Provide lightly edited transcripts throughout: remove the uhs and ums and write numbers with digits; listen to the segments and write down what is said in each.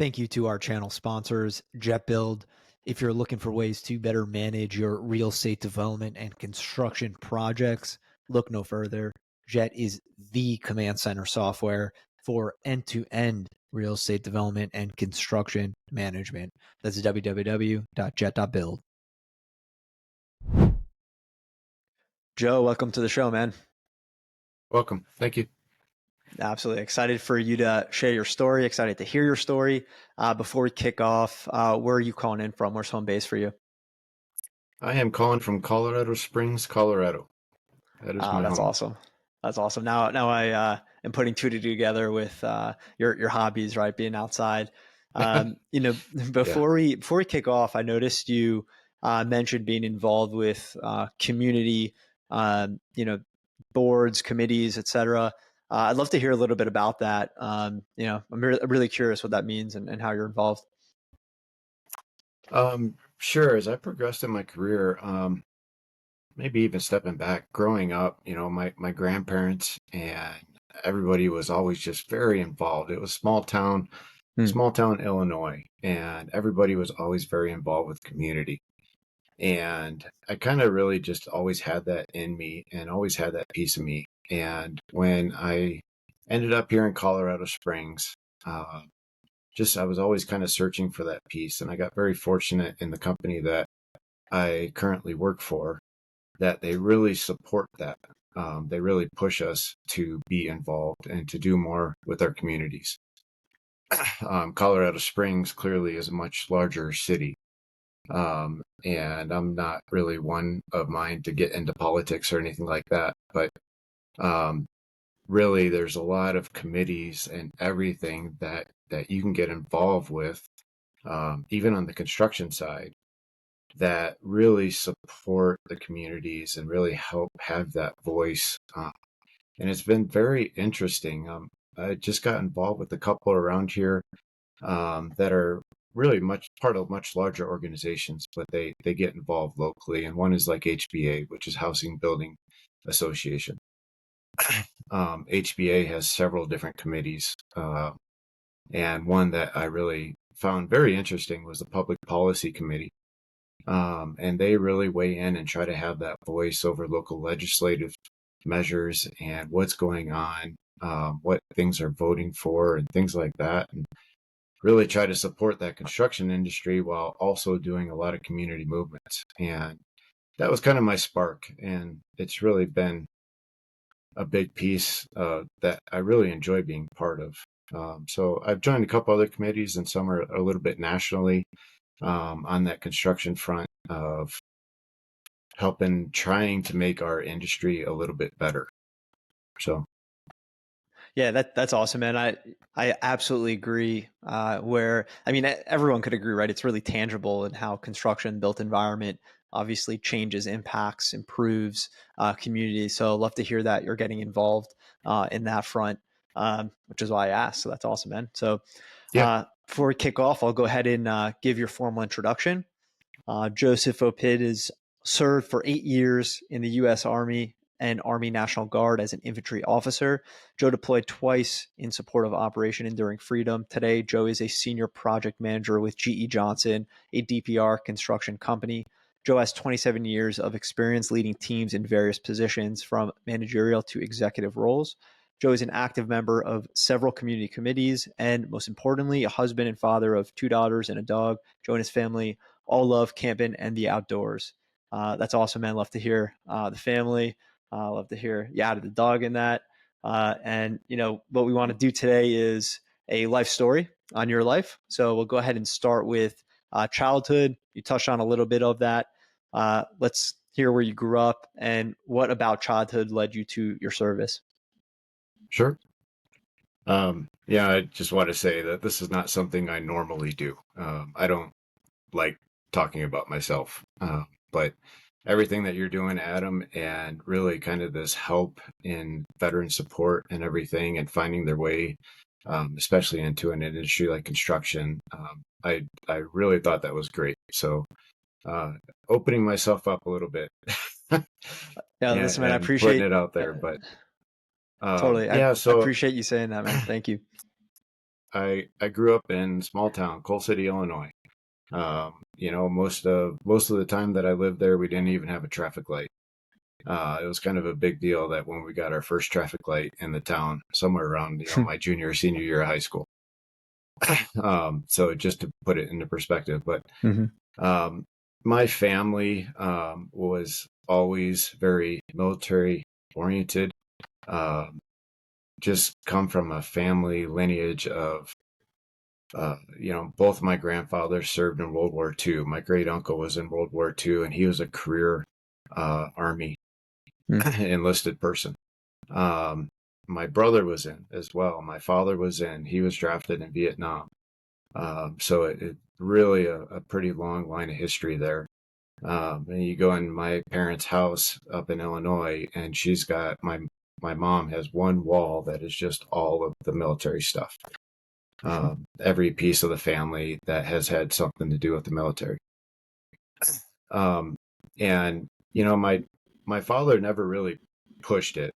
Thank you to our channel sponsors, Jet.Build. If you're looking for ways to better manage your real estate development and construction projects, look no further. Jet is the command center software for end-to-end real estate development and construction management. That's www.jet.build. Joe, welcome to the show, man. Welcome. Thank you. Absolutely excited for you to share your story. Excited to hear your story. Before we kick off, where are you calling in from? Where's home base for you? I am calling from Colorado Springs, Colorado. That is my That's home. awesome. That's awesome. Now I am putting two together with your hobbies, right? Being outside. Yeah. Before we kick off, I noticed you mentioned being involved with community, boards, committees, etc. I'd love to hear a little bit about that. I'm really curious what that means and how you're involved. Sure. As I progressed in my career, maybe even stepping back, growing up, my grandparents and everybody was always just very involved. It was Hmm. small town Illinois, and everybody was always very involved with community. And I kind of really just always had that in me and always had that piece of me. And when I ended up here in Colorado Springs, uh, I was always kind of searching for that piece. And I got very fortunate in the company that I currently work for that they really support that. They really push us to be involved and to do more with our communities. Colorado Springs clearly is a much larger city. And I'm not really one of mine to get into politics or anything like that. But um, really, there's a lot of committees and everything that you can get involved with, even on the construction side, that really support the communities and really help have that voice. And it's been very interesting. I just got involved with a couple around here that are really much part of much larger organizations, but they get involved locally. And one is like HBA, which is Housing Building Association. HBA has several different committees, and one that I really found very interesting was the Public Policy Committee. And they really weigh in and try to have that voice over local legislative measures and what's going on, what things are voting for, and things like that. And really try to support that construction industry while also doing a lot of community movements. And that was kind of my spark. And it's really been a big piece that I really enjoy being part of. So I've joined a couple other committees, and some are a little bit nationally on that construction front of trying to make our industry a little bit better. So Yeah, that's awesome, man. I absolutely agree. Everyone could agree, right? It's really tangible in how construction built environment obviously changes, impacts, improves communities. So I'd love to hear that you're getting involved in that front, which is why I asked. So that's awesome, man. So yeah, before we kick off, I'll go ahead and give your formal introduction. Joseph Opyd is served for 8 years in the U.S. Army and Army National Guard as an infantry officer. Joe deployed twice in support of Operation Enduring Freedom. Today, Joe is a senior project manager with GE Johnson, a DPR construction company. Joe has 27 years of experience leading teams in various positions, from managerial to executive roles. Joe is an active member of several community committees and, most importantly, a husband and father of 2 daughters and a dog. Joe and his family all love camping and the outdoors. That's awesome, man. Love to hear the family. Love to hear you added the dog in that. What we want to do today is a life story on your life. So we'll go ahead and start with childhood. You touched on a little bit of that. Let's hear where you grew up and what about childhood led you to your service. sure. Yeah, I just want to say that this is not something I normally do. I don't like talking about myself, but everything that you're doing, Adam, and really kind of this help in veteran support and everything and finding their way, especially into an industry like construction, I really thought that was great. So opening myself up a little bit Yeah, listen, man, I and putting appreciate it out there. But totally. I yeah, so appreciate you saying that, man. Thank you. I grew up in small town, Coal City, Illinois. Most of the time that I lived there, we didn't even have a traffic light. It was kind of a big deal that when we got our first traffic light in the town, somewhere around my junior or senior year of high school. So just to put it into perspective, but um, my family was always very military oriented. Just come from a family lineage of both my grandfathers served in World War II. My great uncle was in World War II, and he was a career Army enlisted person. My brother was in as well. My father was in. He was drafted in Vietnam. So it really a pretty long line of history there. And you go in my parents' house up in Illinois, and she's got my mom has one wall that is just all of the military stuff. Every piece of the family that has had something to do with the military. And my father never really pushed it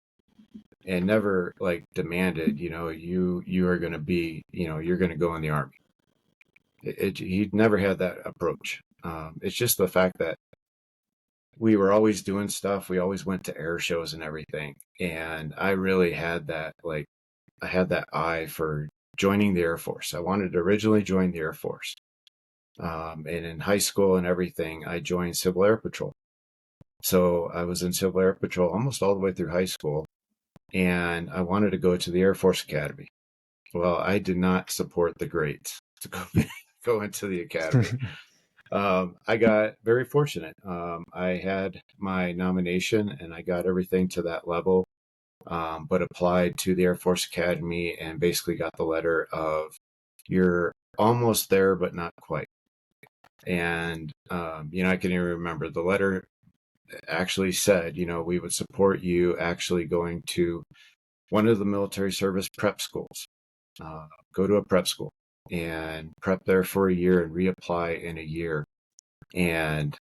and never like demanded, you are going to be, you're going to go in the Army. He never had that approach. It's just the fact that we were always doing stuff. We always went to air shows and everything. And I really had that, I had that eye for joining the Air Force. I wanted to originally join the Air Force. And in high school and everything, I joined Civil Air Patrol. So I was in Civil Air Patrol almost all the way through high school. And I wanted to go to the Air Force Academy. Well, I did not support the grades to go into the academy. I got very fortunate. I had my nomination and I got everything to that level, but applied to the Air Force Academy and basically got the letter of you're almost there, but not quite. And, I can even remember the letter actually said, we would support you actually going to one of the military service prep schools. Go to a prep school and prep there for a year and reapply in a year. And,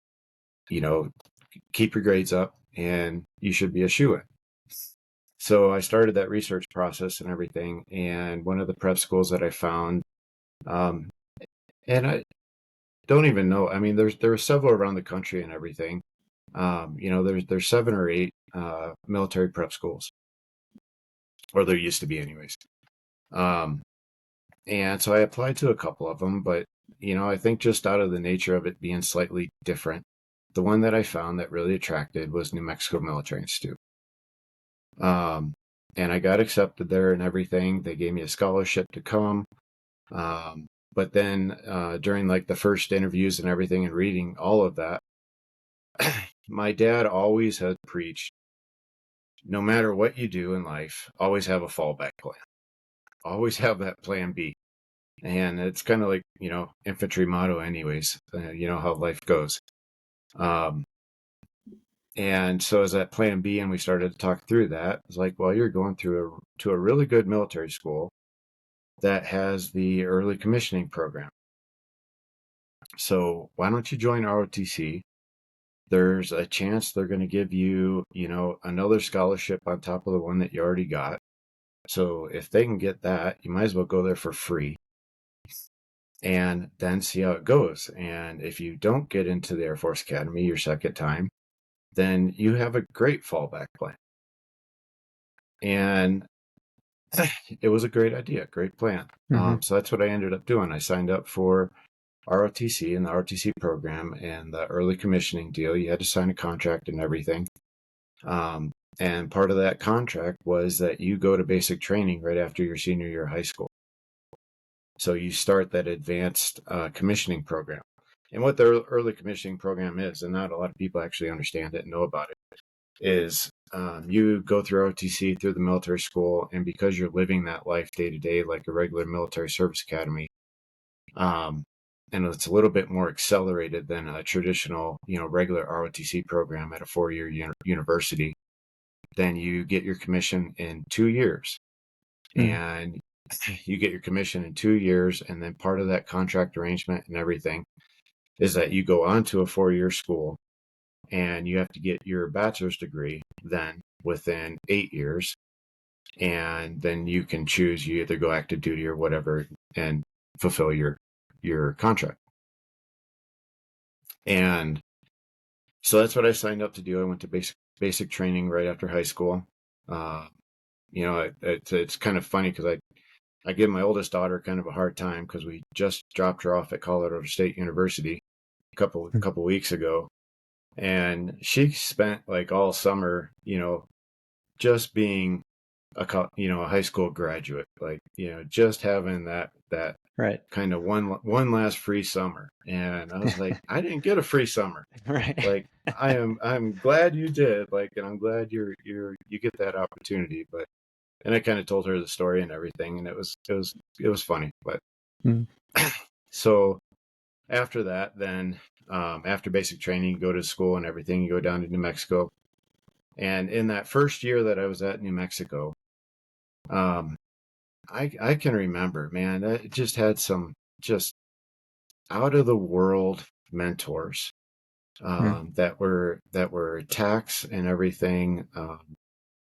keep your grades up and you should be a shoo-in. So I started that research process and everything. And one of the prep schools that I found, and I don't even know, I mean, there are several around the country and everything. There's 7 or 8 military prep schools, or there used to be anyways. And so I applied to a couple of them, but, I think just out of the nature of it being slightly different, the one that I found that really attracted was New Mexico Military Institute. And I got accepted there and everything. They gave me a scholarship to come. But then during like the first interviews and everything and reading all of that, my dad always had preached, no matter what you do in life, always have a fallback plan. Always have that plan B. And it's kind of like, infantry motto anyways, how life goes. And so as that plan B, and we started to talk through that, it's like, well, you're going through to a really good military school that has the early commissioning program. So why don't you join ROTC? There's a chance they're going to give you, another scholarship on top of the one that you already got. So if they can get that, you might as well go there for free and then see how it goes. And if you don't get into the Air Force Academy your second time, then you have a great fallback plan. And it was a great idea, great plan. So that's what I ended up doing. I signed up for ROTC and the ROTC program and the early commissioning deal. You had to sign a contract and everything. And part of that contract was that you go to basic training right after your senior year of high school. So you start that advanced commissioning program. And what the early commissioning program is, and not a lot of people actually understand it and know about it, is you go through ROTC through the military school, and because you're living that life day to day like a regular military service academy, and it's a little bit more accelerated than a traditional, regular ROTC program at a 4-year university, then you get your commission in 2 years. And you get your commission in 2 years, and then part of that contract arrangement and everything is that you go on to a 4-year school and you have to get your bachelor's degree then within 8 years. And then you can choose, you either go active duty or whatever and fulfill your contract. And so that's what I signed up to do. I went to basic training right after high school. It's kind of funny because I give my oldest daughter kind of a hard time because we just dropped her off at Colorado State University a couple weeks ago, and she spent like all summer, just being a high school graduate, like, just having that Right. kind of one last free summer. And I was like, I didn't get a free summer. Right. Like, I'm glad you did, like, and I'm glad you get that opportunity. But and I kind of told her the story and everything, and it was funny. But Mm. so after that, then after basic training, you go to school and everything, you go down to New Mexico. And in that first year that I was at New Mexico, I can remember, man, I just had some just out of the world mentors that were tax and everything.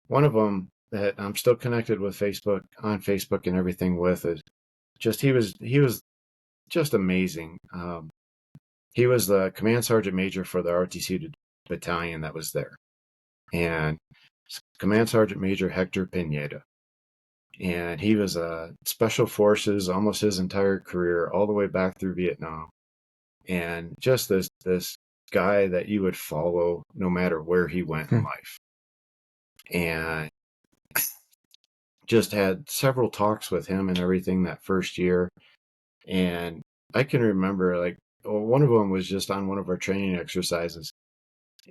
One of them that I'm still connected with on Facebook and everything with is just he was just amazing. He was the command sergeant major for the RTC battalion that was there, and Command Sergeant Major Hector Pineda. And he was a special forces almost his entire career, all the way back through Vietnam. And just this guy that you would follow no matter where he went in life. And just had several talks with him and everything that first year. And I can remember, like, one of them was just on one of our training exercises.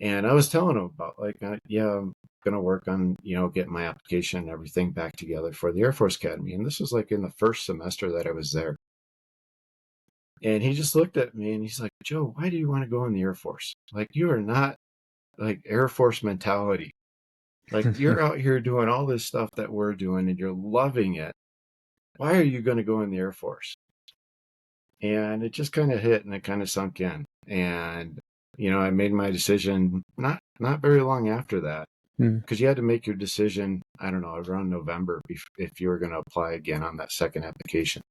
And I was telling him about, like, yeah, I'm going to work on, getting my application and everything back together for the Air Force Academy. And this was like in the first semester that I was there. And he just looked at me and he's like, Joe, why do you want to go in the Air Force? Like, you are not like Air Force mentality. Like, you're out here doing all this stuff that we're doing and you're loving it. Why are you going to go in the Air Force? And it just kind of hit and it kind of sunk in. And, I made my decision not very long after that, because you had to make your decision, I don't know, around November if you were going to apply again on that second application.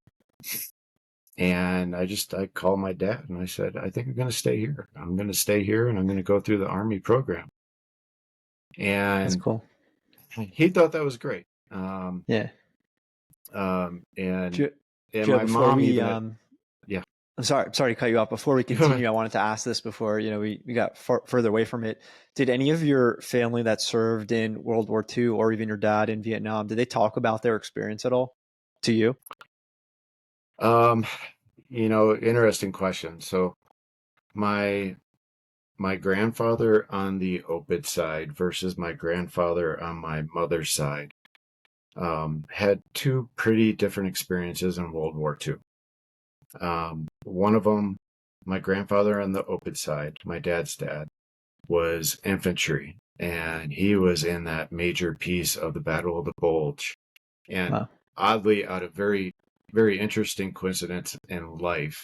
And I called my dad and I said, I think I'm going to stay here. I'm going to stay here and I'm going to go through the Army program. And That's cool. he thought that was great. Yeah. And Joe, my mom yeah. I'm sorry to cut you off. Before we continue, I wanted to ask this before, we got further away from it. Did any of your family that served in World War II or even your dad in Vietnam, did they talk about their experience at all to you? Interesting question. So my grandfather on the Opyd side versus my grandfather on my mother's side had two pretty different experiences in World War II. One of them, my grandfather on the Opyd side, my dad's dad, was infantry, and he was in that major piece of the Battle of the Bulge. And Wow. oddly, out of very, very interesting coincidence in life,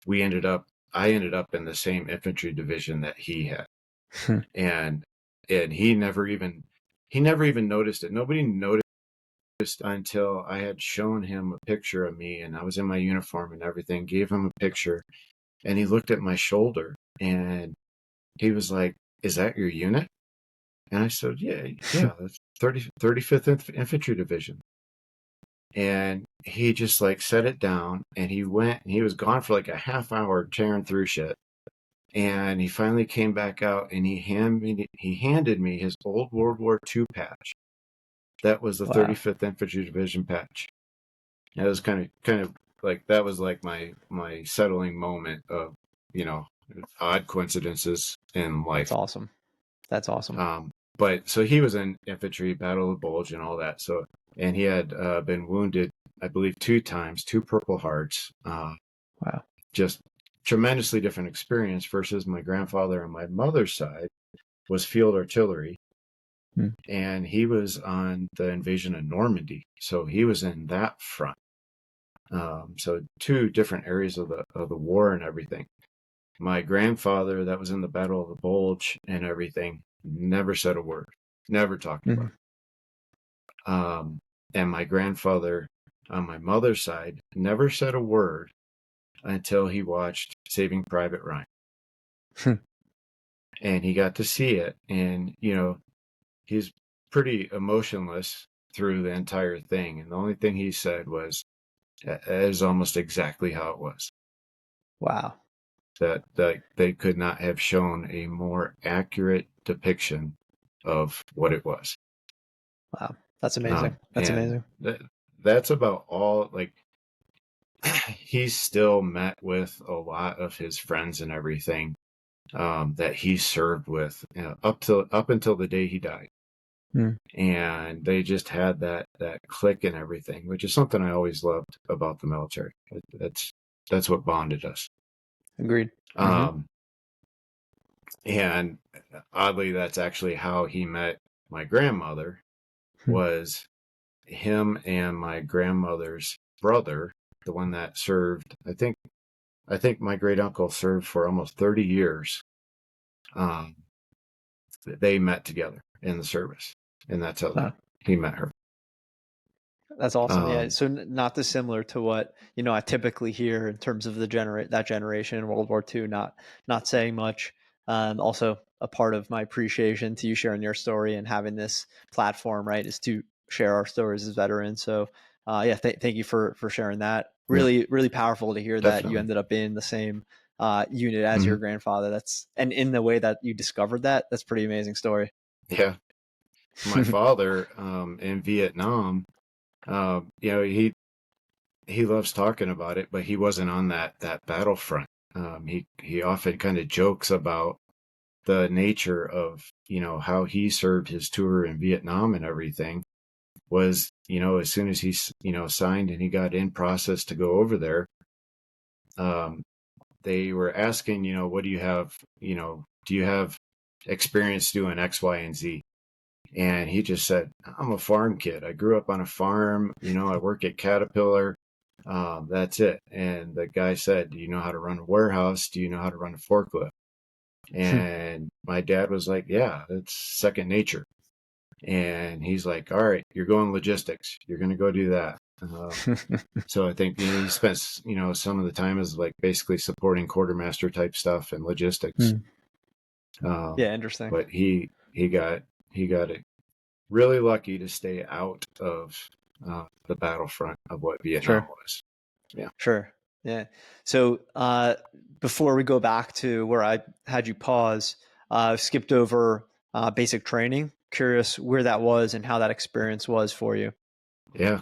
I ended up in the same infantry division that he had. and he never even noticed it. Nobody noticed until I had shown him a picture of me and I was in my uniform and everything, gave him a picture, and he looked at my shoulder and he was like, is that your unit? And I said, yeah, that's 35th Infantry Division. And he just like set it down and he went and he was gone for like a half hour tearing through shit. And he finally came back out and he handed me his old World War II patch. That was the Wow. 35th Infantry Division patch. And it was kind of like, that was like my settling moment of, odd coincidences in life. That's awesome. But so he was in infantry, Battle of the Bulge and all that. So, and he had been wounded, I believe, 2 times, 2 Purple Hearts. Wow. Just tremendously different experience versus my grandfather on my mother's side was field artillery. And he was on the invasion of Normandy. So he was in that front. So 2 different areas of the war and everything. My grandfather that was in the Battle of the Bulge and everything never said a word, never talked about it. And my grandfather on my mother's side never said a word until he watched Saving Private Ryan. And he got to see it. And, he's pretty emotionless through the entire thing. And the only thing he said was, that is almost exactly how it was. Wow. That they could not have shown a more accurate depiction of what it was. Wow. That's amazing. That's And amazing. that's about all. Like, he's still met with a lot of his friends and everything that he served with, up until the day he died. Hmm. And they just had that click and everything, which is something I always loved about the military. That's what bonded us. Agreed. Mm-hmm. Um, and oddly, that's actually how he met my grandmother. Hmm. Was him and my grandmother's brother, the one that served. I think my great uncle served for almost 30 years. Um, they met together in the service, and that's how Wow. he met her. That's awesome. Yeah. Um, So not dissimilar to what, I typically hear in terms of that generation in World War II, not saying much. Also a part of my appreciation to you sharing your story and having this platform, right, is to share our stories as veterans. So yeah, thank you for sharing that. yeah, Really, really powerful to hear that you definitely. ended up in the same unit as Hmm. your grandfather. And in the way that you discovered that, that's pretty amazing story. Yeah, my father in Vietnam, he loves talking about it, but he wasn't on that battlefront. He often kind of jokes about the nature of how he served his tour in Vietnam and everything. Was as soon as he signed and he got in process to go over there, um, they were asking, what do you have, do you have experience doing X, Y, and Z? And he just said, I'm a farm kid. I grew up on a farm. I work at Caterpillar. That's it. And the guy said, do you know how to run a warehouse? Do you know how to run a forklift? And my dad was like, yeah, it's second nature. And he's like, all right, you're going logistics. You're going to go do that. So I think, he spent, some of the time as like basically supporting quartermaster type stuff and logistics. Yeah, interesting. But he got it really lucky to stay out of the battlefront of what Vietnam Sure. was. Yeah. Sure. Yeah. So before we go back to where I had you pause, skipped over basic training. Curious where that was and how that experience was for you. Yeah.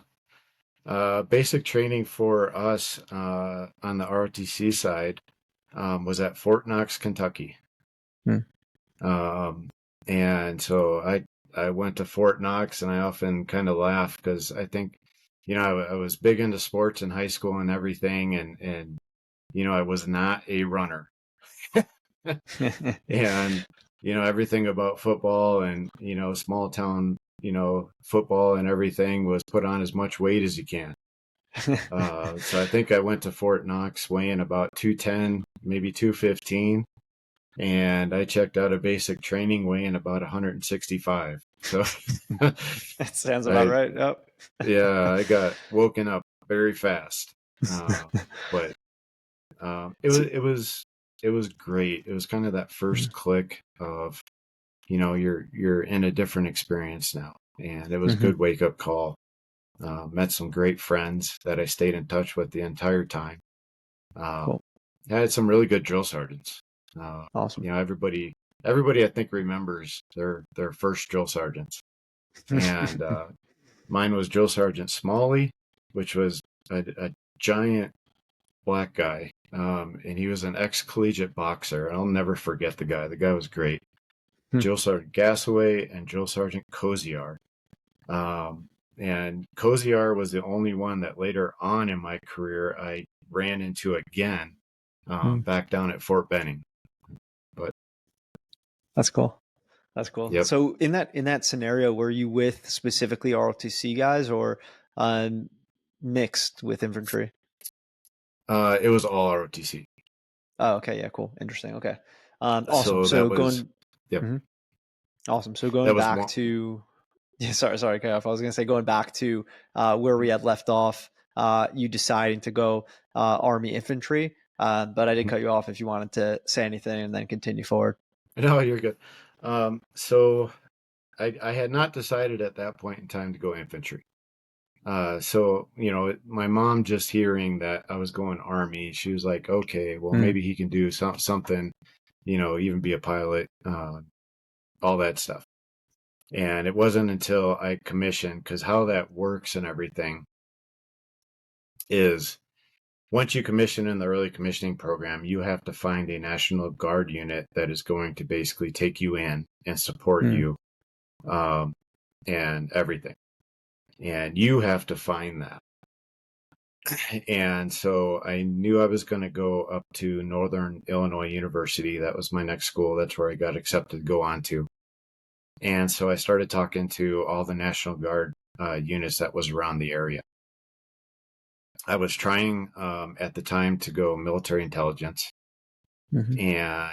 Basic training for us on the ROTC side was at Fort Knox, Kentucky. Hmm. Um, and so I went to Fort Knox, and I often kind of laugh because I think, I was big into sports in high school and everything, and I was not a runner. And everything about football and small town football and everything was put on as much weight as you can. So I think I went to Fort Knox weighing about 210, maybe 215, and I checked out of basic training weighing about 165. So That sounds about I right. Yep. yeah, I got woken up very fast. But So- it was great. It was kind of that first click of you're in a different experience now, and it was a Mhm. good wake up call. Met some great friends that I stayed in touch with the entire time. Um, Cool. I had some really good drill sergeants. Uh, Awesome. everybody I think remembers their first drill sergeants, and mine was Drill Sergeant Smalley, which was a giant black guy, and he was an ex-collegiate boxer. I'll never forget the guy. The guy was great. Drill Sergeant Gassaway and Drill Sergeant Koziar. Um, and Koziar was the only one that later on in my career I ran into again back down at Fort Benning. But That's cool. That's cool. yep, So in that scenario, were you with specifically ROTC guys or um, mixed with infantry? it was all ROTC. Oh, okay. Yeah, cool. Interesting. Okay. Awesome. So So going, yep, mhm. Awesome. So that going was back one. to, yeah, sorry, cut off. I was going to say going back to where we had left off. you deciding to go Army infantry. But I did cut you off if you wanted to say anything and then continue forward. No, you're good. So I had not decided at that point in time to go infantry. So, my mom just hearing that I was going Army, she was like, okay, well, maybe he can do something, even be a pilot, all that stuff. And it wasn't until I commissioned, because how that works and everything is once you commission in the early commissioning program, you have to find a National Guard unit that is going to basically take you in and support you and everything. And you have to find that. And so I knew I was going to go up to Northern Illinois University. That was my next school. That's where I got accepted to go on to. And so I started talking to all the National Guard units that was around the area. I was trying at the time to go military intelligence, and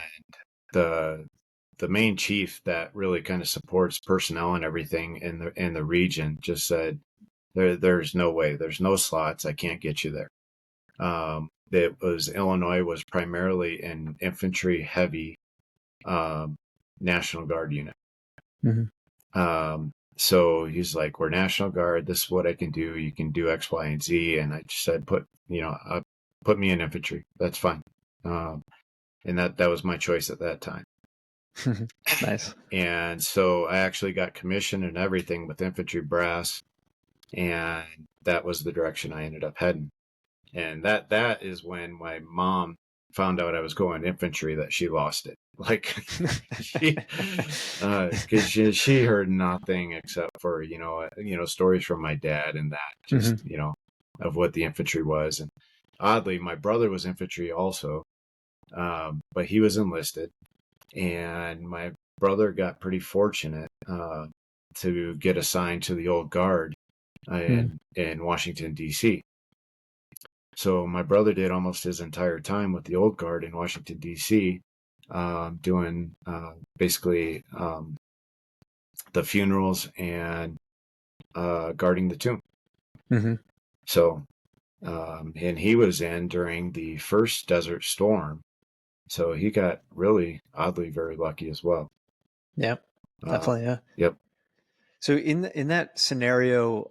the main chief that really kind of supports personnel and everything in the region just said, there's no way, there's no slots, I can't get you there. Illinois was primarily an infantry heavy National Guard unit. So he's like, we're National Guard, this is what I can do, you can do X, Y, and Z. And I just said, put me in infantry, that's fine. And that was my choice at that time. Nice. And so I actually got commissioned and everything with infantry brass, and that was the direction I ended up heading. And that is when my mom found out I was going infantry, that she lost it. Like she heard nothing except for stories from my dad and that just of what the infantry was. And oddly, my brother was infantry also, but he was enlisted, and my brother got pretty fortunate to get assigned to the old guard in Washington, D.C. So my brother did almost his entire time with the old guard in Washington, D.C., doing basically the funerals and guarding the tomb. So, and he was in during the first Desert Storm. So he got really, oddly, very lucky as well. Yeah, definitely. Yeah. Yep. So in that scenario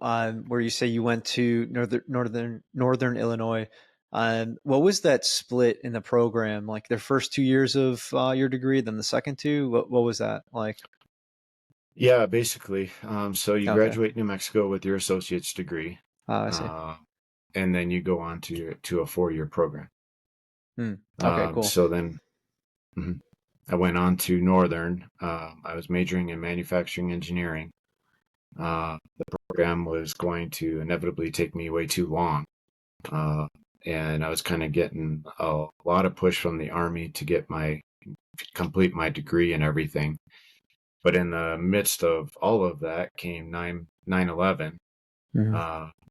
where you say you went to northern Illinois, what was that split in the program? Like the first 2 years of your degree, then the second two? What was that like? Yeah, basically. So you Okay. graduate New Mexico with your associate's degree, I see. and then you go on to a 4-year program. Okay, cool. So then I went on to Northern. I was majoring in manufacturing engineering. The program was going to inevitably take me way too long. And I was kind of getting a lot of push from the Army to complete my degree and everything. But in the midst of all of that came 9/11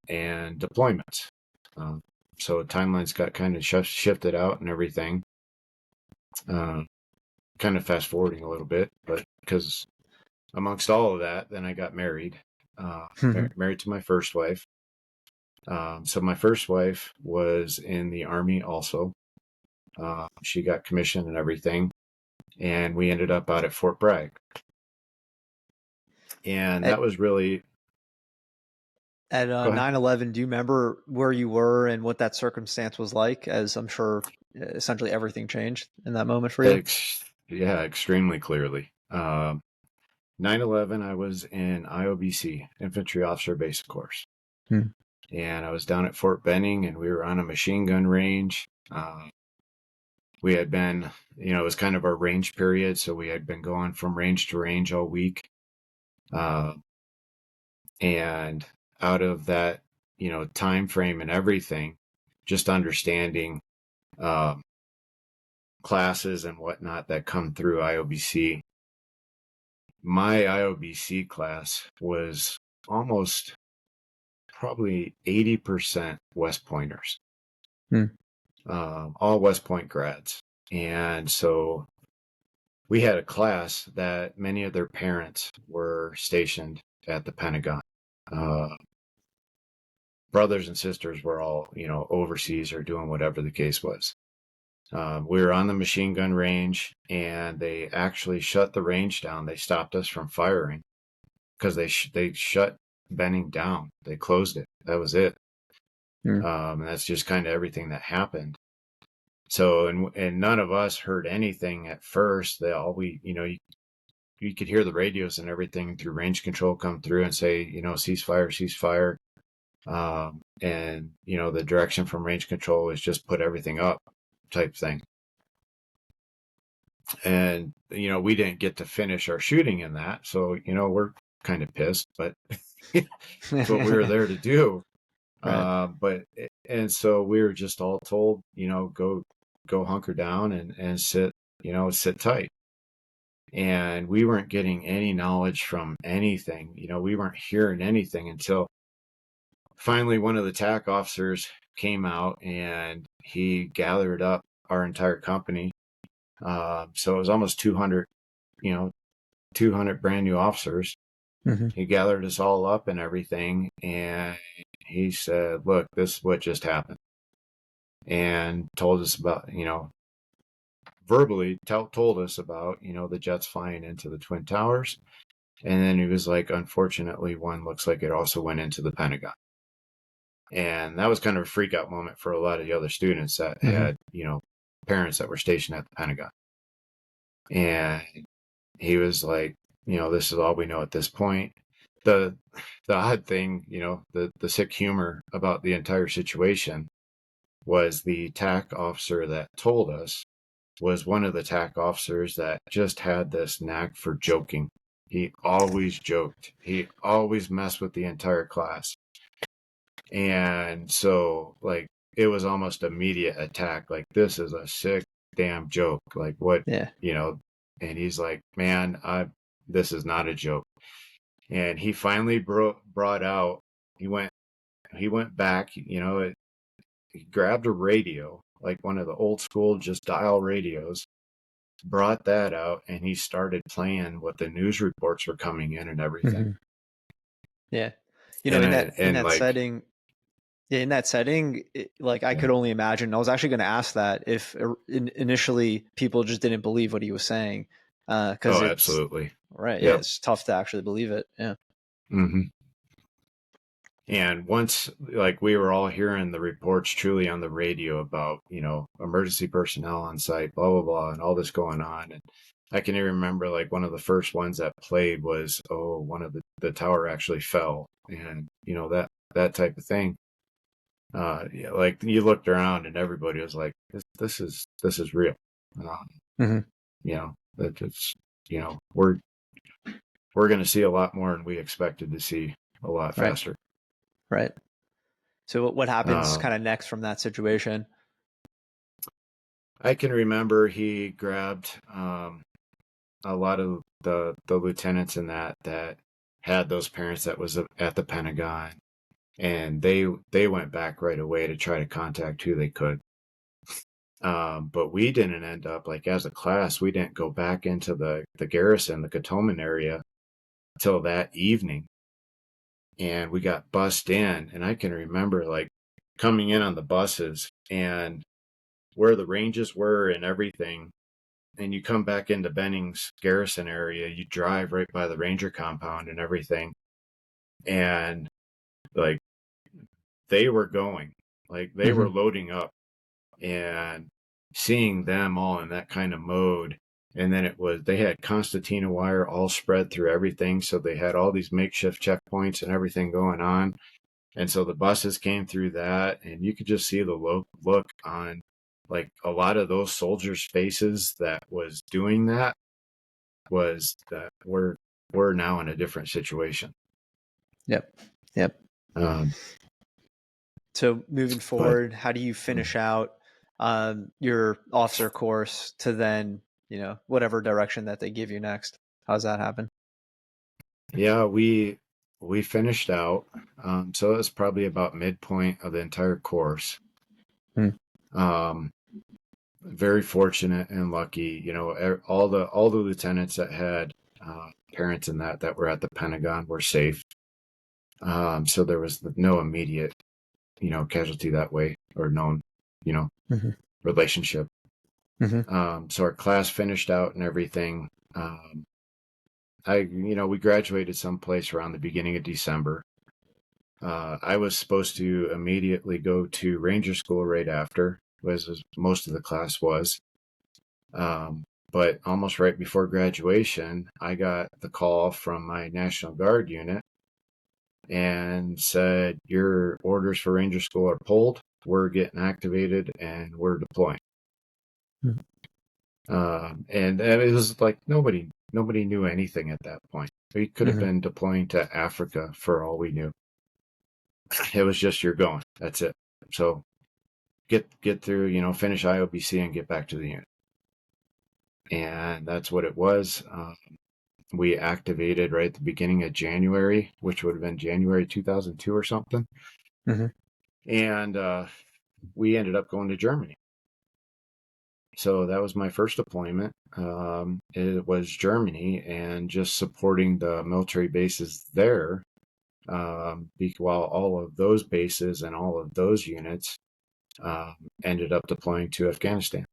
and deployments. So timelines got kind of shifted out and everything. Kind of fast forwarding a little bit, but because amongst all of that, then I got married. Married to my first wife. So my first wife was in the Army also. She got commissioned and everything, and we ended up out at Fort Bragg. And that was really... At 9/11, do you remember where you were and what that circumstance was like? As I'm sure essentially everything changed in that moment for you. Yeah, extremely clearly. 9/11, I was in IOBC, Infantry Officer Basic Course. And I was down at Fort Benning, and we were on a machine gun range. We had been, it was kind of our range period, so we had been going from range to range all week. And out of that, time frame and everything, just understanding classes and whatnot that come through IOBC. My IOBC class was almost probably 80% West Pointers, all West Point grads. And so we had a class that many of their parents were stationed at the Pentagon. brothers and sisters were all, overseas or doing whatever the case was. We were on the machine gun range, and they actually shut the range down. They stopped us from firing because they shut Benning down. They closed it. That was it. And that's just kind of everything that happened. So, and none of us heard anything at first. You could hear the radios and everything through range control come through and say, ceasefire, ceasefire. And, the direction from range control is just put everything up type thing. And, we didn't get to finish our shooting in that. So, we're kind of pissed, but it's what we were there to do. Right. And so we were just all told, go hunker down and sit tight. And we weren't getting any knowledge from anything. We weren't hearing anything until finally one of the TAC officers came out and he gathered up our entire company. So it was almost 200, 200 brand new officers. Mm-hmm. He gathered us all up and everything. And he said, look, this is what just happened. And told us about, verbally told us about, the jets flying into the Twin Towers. And then he was like, unfortunately, one looks like it also went into the Pentagon. And that was kind of a freak out moment for a lot of the other students that had, parents that were stationed at the Pentagon. And he was like, this is all we know at this point. The odd thing, the sick humor about the entire situation was the TAC officer that told us was one of the TAC officers that just had this knack for joking. He always joked. He always messed with the entire class. And so, like, it was almost immediate attack. Like, this is a sick damn joke. Like, what, Yeah. And he's like, man, this is not a joke. And he finally brought out, he went back, he grabbed a radio, like one of the old school just dial radios, brought that out, and he started playing what the news reports were coming in and everything. Mm-hmm. Yeah. In that setting, I could only imagine. I was actually going to ask that if initially people just didn't believe what he was saying, because it's absolutely right. Yep. Yeah, it's tough to actually believe it. Yeah. Mm-hmm. And once, like, we were all hearing the reports truly on the radio about, emergency personnel on site, blah, blah, blah, and all this going on. And I can even remember, like, one of the first ones that played was, one of the tower actually fell, and, that type of thing. Like, you looked around and everybody was like, this is real. Mm-hmm. That it's, we're going to see a lot more than we expected to see a lot faster. Right. So what happens kind of next from that situation? I can remember he grabbed a lot of the lieutenants in that had those parents that was at the Pentagon, and they went back right away to try to contact who they could. But we didn't end up, like, as a class, we didn't go back into the garrison, the Cantonment area, till that evening. And we got bussed in, and I can remember, like, coming in on the buses and where the ranges were and everything. And you come back into Benning's garrison area, you drive right by the ranger compound and everything. And, like, they were going, like, they were loading up, and seeing them all in that kind of mode. And then they had concertina wire all spread through everything. So they had all these makeshift checkpoints and everything going on. And so the buses came through that, and you could just see the look on, like, a lot of those soldiers' faces that was doing that was that we're now in a different situation. Yep. So moving forward, how do you finish out your officer course to then, whatever direction that they give you next? How's that happen? Yeah, we finished out. So it was probably about midpoint of the entire course. Very fortunate and lucky, all the lieutenants that had parents in that were at the Pentagon were safe. So there was no immediate casualty that way, or known, Mm-hmm. relationship. Mm-hmm. So our class finished out and everything. We graduated someplace around the beginning of December. I was supposed to immediately go to Ranger School right after, as most of the class was. But almost right before graduation, I got the call from my National Guard unit and said, your orders for Ranger School are pulled. We're getting activated and we're deploying. And it was like nobody knew anything at that point. We could have Mm-hmm. been deploying to Africa for all we knew. It was just, you're going. That's it. So get through, finish IOBC and get back to the unit. And that's what it was. We activated right at the beginning of January, which would have been January 2002 or something. Mm-hmm. And we ended up going to Germany. So that was my first deployment. It was Germany, and just supporting the military bases there, while all of those bases and all of those units ended up deploying to Afghanistan.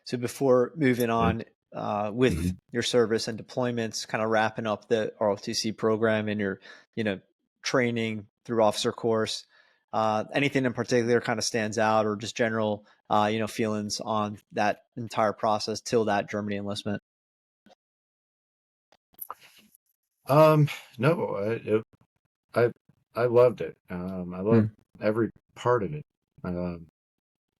So before moving on with Mm-hmm. your service and deployments, kind of wrapping up the ROTC program and your, training through officer course, anything in particular kind of stands out, or just general, feelings on that entire process till that Germany enlistment? No, I loved it. I loved every part of it.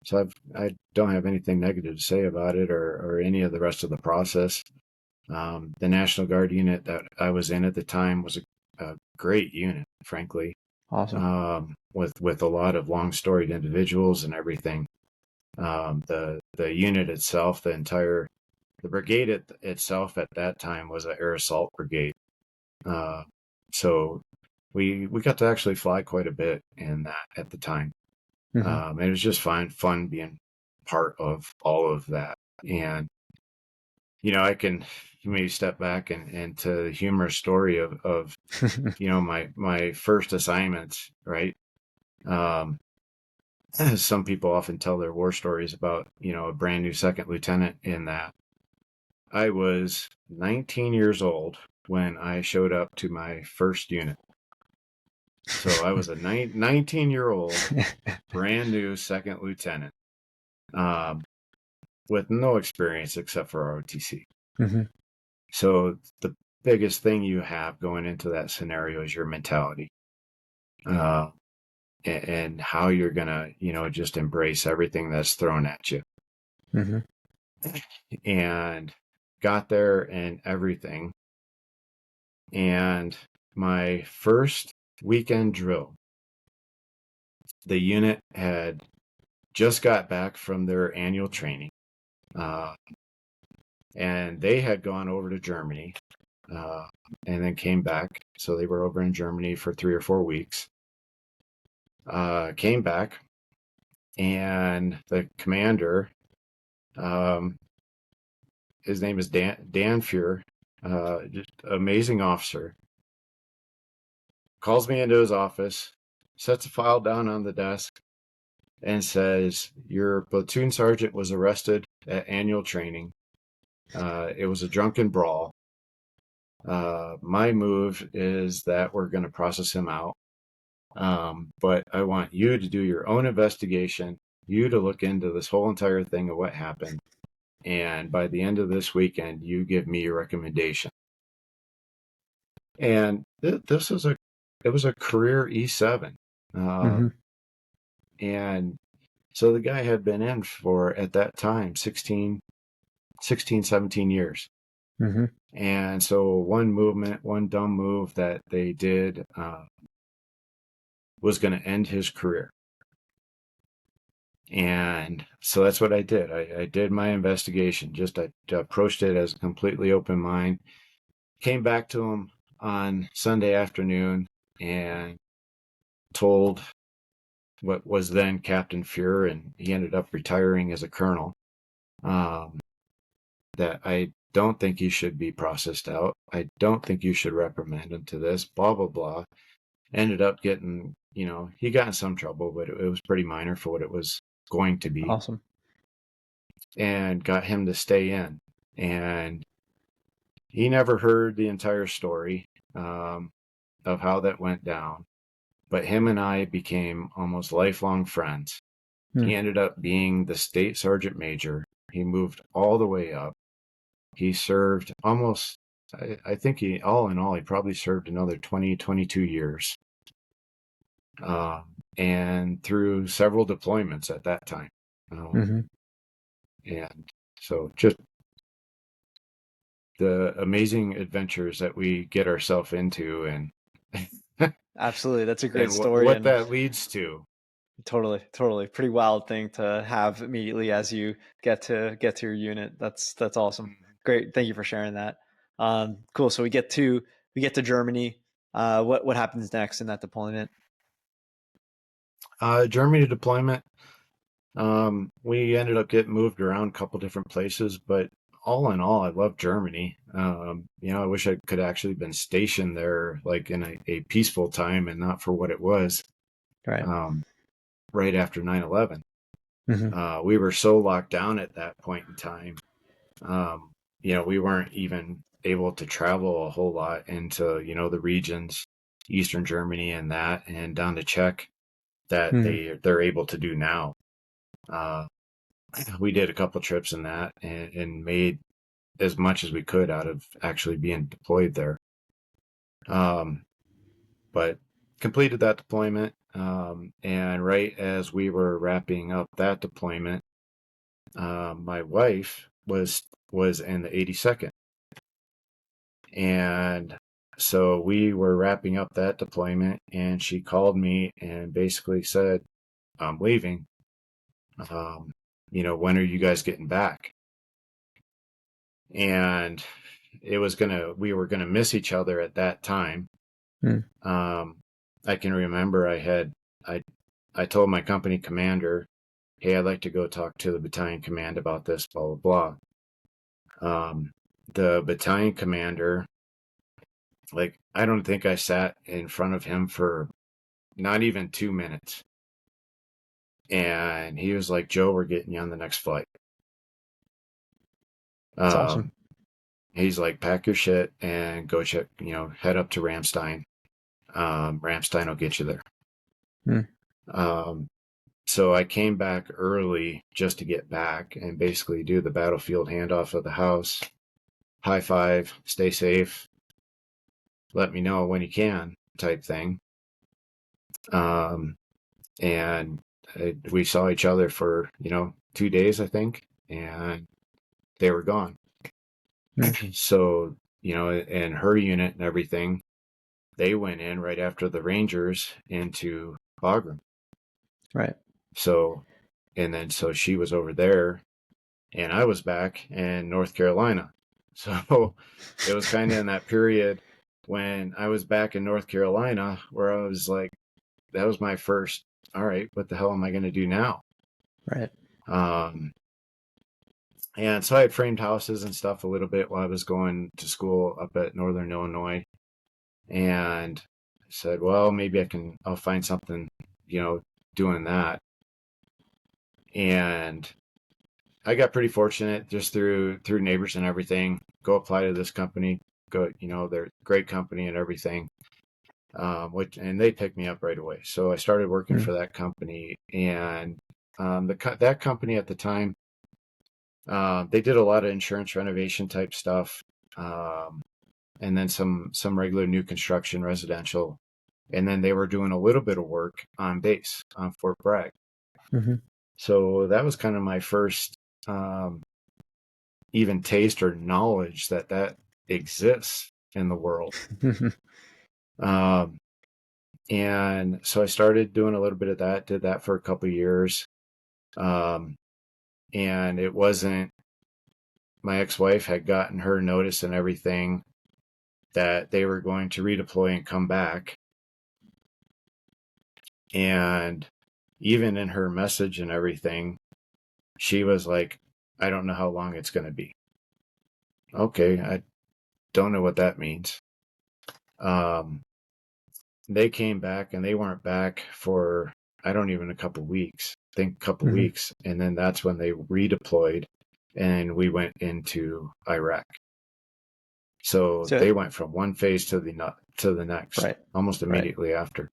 So I don't have anything negative to say about it, or any of the rest of the process. The National Guard unit that I was in at the time was a great unit, frankly, Awesome. with a lot of long storied individuals and everything. The unit itself, the brigade itself at that time was an air assault brigade. So we got to actually fly quite a bit in that at the time. Mm-hmm. It was just fun being part of all of that. And I can maybe step back and to the humorous story of my first assignments, right? Some people often tell their war stories about a brand new second lieutenant in that. I was 19 years old when I showed up to my first unit. So I was a 19-year-old brand new second lieutenant, with no experience except for ROTC. Mm-hmm. So the biggest thing you have going into that scenario is your mentality, and how you're gonna, just embrace everything that's thrown at you. Mm-hmm. And got there and everything. And my first weekend drill, the unit had just got back from their annual training, and they had gone over to Germany, and then came back. So they were over in Germany for 3 or 4 weeks. Came back, and the commander, his name is Dan Fuhr, just amazing officer, calls me into his office, sets a file down on the desk, and says, your platoon sergeant was arrested at annual training. It was a drunken brawl. My move is that we're going to process him out. But I want you to do your own investigation, you to look into this whole entire thing of what happened. And by the end of this weekend, you give me your recommendation. And this was it was a career E7. Mm-hmm. And so the guy had been in for, at that time, 16, 17 years. Mm-hmm. And so one dumb move that they did was going to end his career. And so that's what I did. I did my investigation. I approached it as a completely open mind. Came back to him on Sunday afternoon and told what was then Captain Fuhr, and he ended up retiring as a colonel, that I don't think he should be processed out. I don't think you should reprimand him to this, blah, blah, blah. Ended up getting he got in some trouble, but it was pretty minor for what it was going to be, Awesome. and got him to stay in. And he never heard the entire story of how that went down, but him and I became almost lifelong friends. Hmm. He ended up being the state sergeant major. He moved all the way up. He served almost, I think all in all, he probably served another 20, 22 years. And through several deployments at that time. Hmm. And so just the amazing adventures that we get ourselves into, and Absolutely. That's a great and story, what and that leads to. totally pretty wild thing to have immediately as you get to your unit. That's awesome. Great. Thank you for sharing that. Cool. So we get to Germany. What happens next in that deployment? Germany deployment, we ended up getting moved around a couple different places, but all in all, I love Germany. I wish I could actually been stationed there, like in a peaceful time and not for what it was, Right. right after 9/11. Hmm. We were so locked down at that point in time. We weren't even able to travel a whole lot into, the regions, Eastern Germany and down to Czech that Hmm. they're able to do now. Uh, we did a couple trips in that and made as much as we could out of actually being deployed there. Um, but completed that deployment. And right as we were wrapping up that deployment, my wife was in the 82nd. And so we were wrapping up that deployment, and she called me and basically said, "I'm leaving. When are you guys getting back?" And we were gonna miss each other at that time. Hmm. Um, I can remember I told my company commander, "Hey, I'd like to go talk to the battalion command about this, blah blah blah." The battalion commander, like, I don't think I sat in front of him for not even 2 minutes. And he was like, "Joe, we're getting you on the next flight." That's awesome. Um, he's like, "Pack your shit and go check, head up to Ramstein. Ramstein will get you there." Hmm. Um, so I came back early just to get back and basically do the battlefield handoff of the house. High five, stay safe, let me know when you can, type thing. And we saw each other for 2 days, I think, and they were gone. Hmm. So and her unit and everything, they went in right after the Rangers into Bagram. Right. So so she was over there, and I was back in North Carolina. So it was kind of in that period when I was back in North Carolina where I was like, that was my first, all right, what the hell am I going to do now? Right. Um, and so I had framed houses and stuff a little bit while I was going to school up at Northern Illinois, and I said, well, maybe I'll find something, doing that. And I got pretty fortunate just through neighbors and everything. Go apply to this company. Go, they're a great company and everything. And they picked me up right away. So I started working Hmm. for that company, and that company at the time, they did a lot of insurance renovation type stuff, and then some regular new construction, residential, and then they were doing a little bit of work on base on Fort Bragg. Hmm. So that was kind of my first um, even taste or knowledge that exists in the world. Um, and so I started doing a little bit of that, did that for a couple of years. Um, and it wasn't, my ex-wife had gotten her notice and everything that they were going to redeploy and come back. And even in her message and everything, she was like, "I don't know how long it's going to be." Okay, I don't know what that means. Um, they came back, and they weren't back for, I don't even, a couple weeks. I think a couple Hmm. weeks, and then that's when they redeployed, and we went into Iraq. So So they went from one phase to the next right, almost right. immediately after.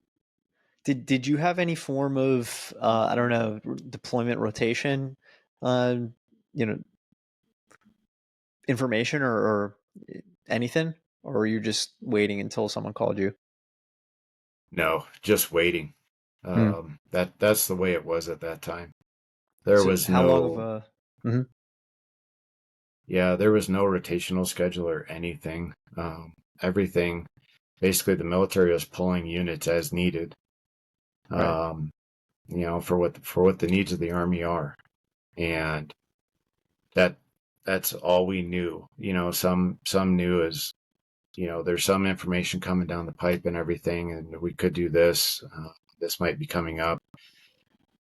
Did you have any form of I don't know, deployment rotation, uh, you know, information or anything, or were you just waiting until someone called you? No, just waiting. Hmm. That's the way it was at that time. There So was how long of no, a? Mhm. yeah, there was no rotational schedule or anything. Everything, basically, the military was pulling units as needed. Right. Um, for what the needs of the Army are, and that that's all we knew. Some knew as, there's some information coming down the pipe and everything, and we could do this. This might be coming up.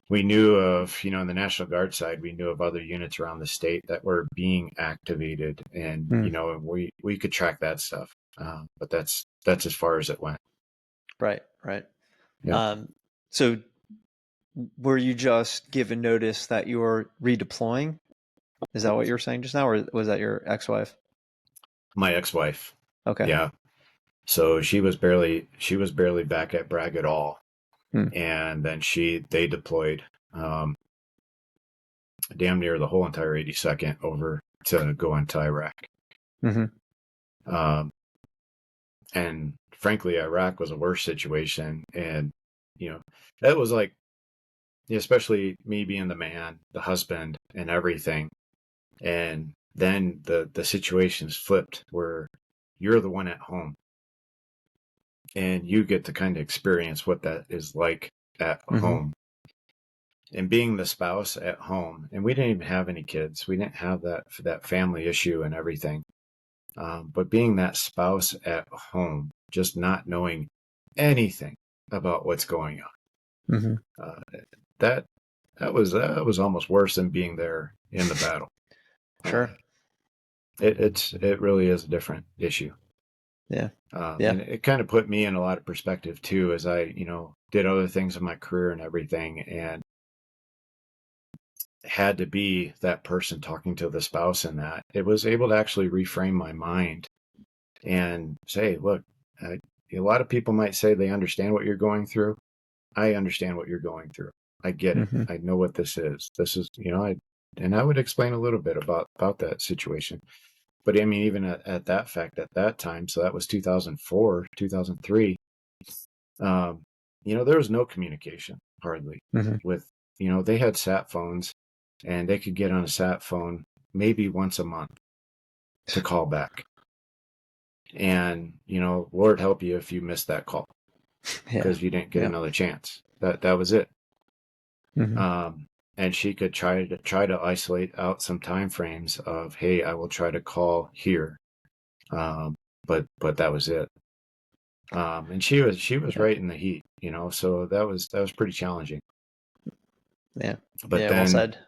We knew of, on the National Guard side, we knew of other units around the state that were being activated, and Hmm. we could track that stuff. But that's as far as it went. Right. Right. Yep. Um, so were you just given notice that you were redeploying? Is that what you were saying just now, or was that your ex-wife? My ex-wife. Okay. Yeah. So she was barely back at Bragg at all, Hmm. and then they deployed, um, damn near the whole entire 82nd over to go into Iraq. Hmm. Um, and frankly, Iraq was a worse situation, and you know that was like, especially me being the man, the husband, and everything. And then the situation's flipped where you're the one at home, and you get to kind of experience what that is like at Hmm. home. And being the spouse at home, and we didn't even have any kids. We didn't have that family issue and everything. But being that spouse at home, just not knowing anything about what's going Hmm. on, that that was almost worse than being there in the battle. Uh, Sure. it really is a different issue. Yeah. And Yeah. it kind of put me in a lot of perspective too, as I, did other things in my career and everything, and had to be that person talking to the spouse, and that it was able to actually reframe my mind and say, look, a lot of people might say they understand what you're going through. I understand what you're going through. I get it. Hmm. I know what this is. This is, and I would explain a little bit about that situation. But I mean, even at that fact at that time, so that was 2004, 2003. Um, there was no communication hardly Hmm. with, they had sat phones, and they could get on a sat phone maybe once a month to call back. And, Lord help you if you missed that call, Yeah. because you didn't get Yeah. another chance. That was it. Hmm. And she could try to isolate out some time frames of, hey, I will try to call here. But that was it. And she was Yeah. right in the heat, so that was pretty challenging. Yeah. But Yeah. Well then said.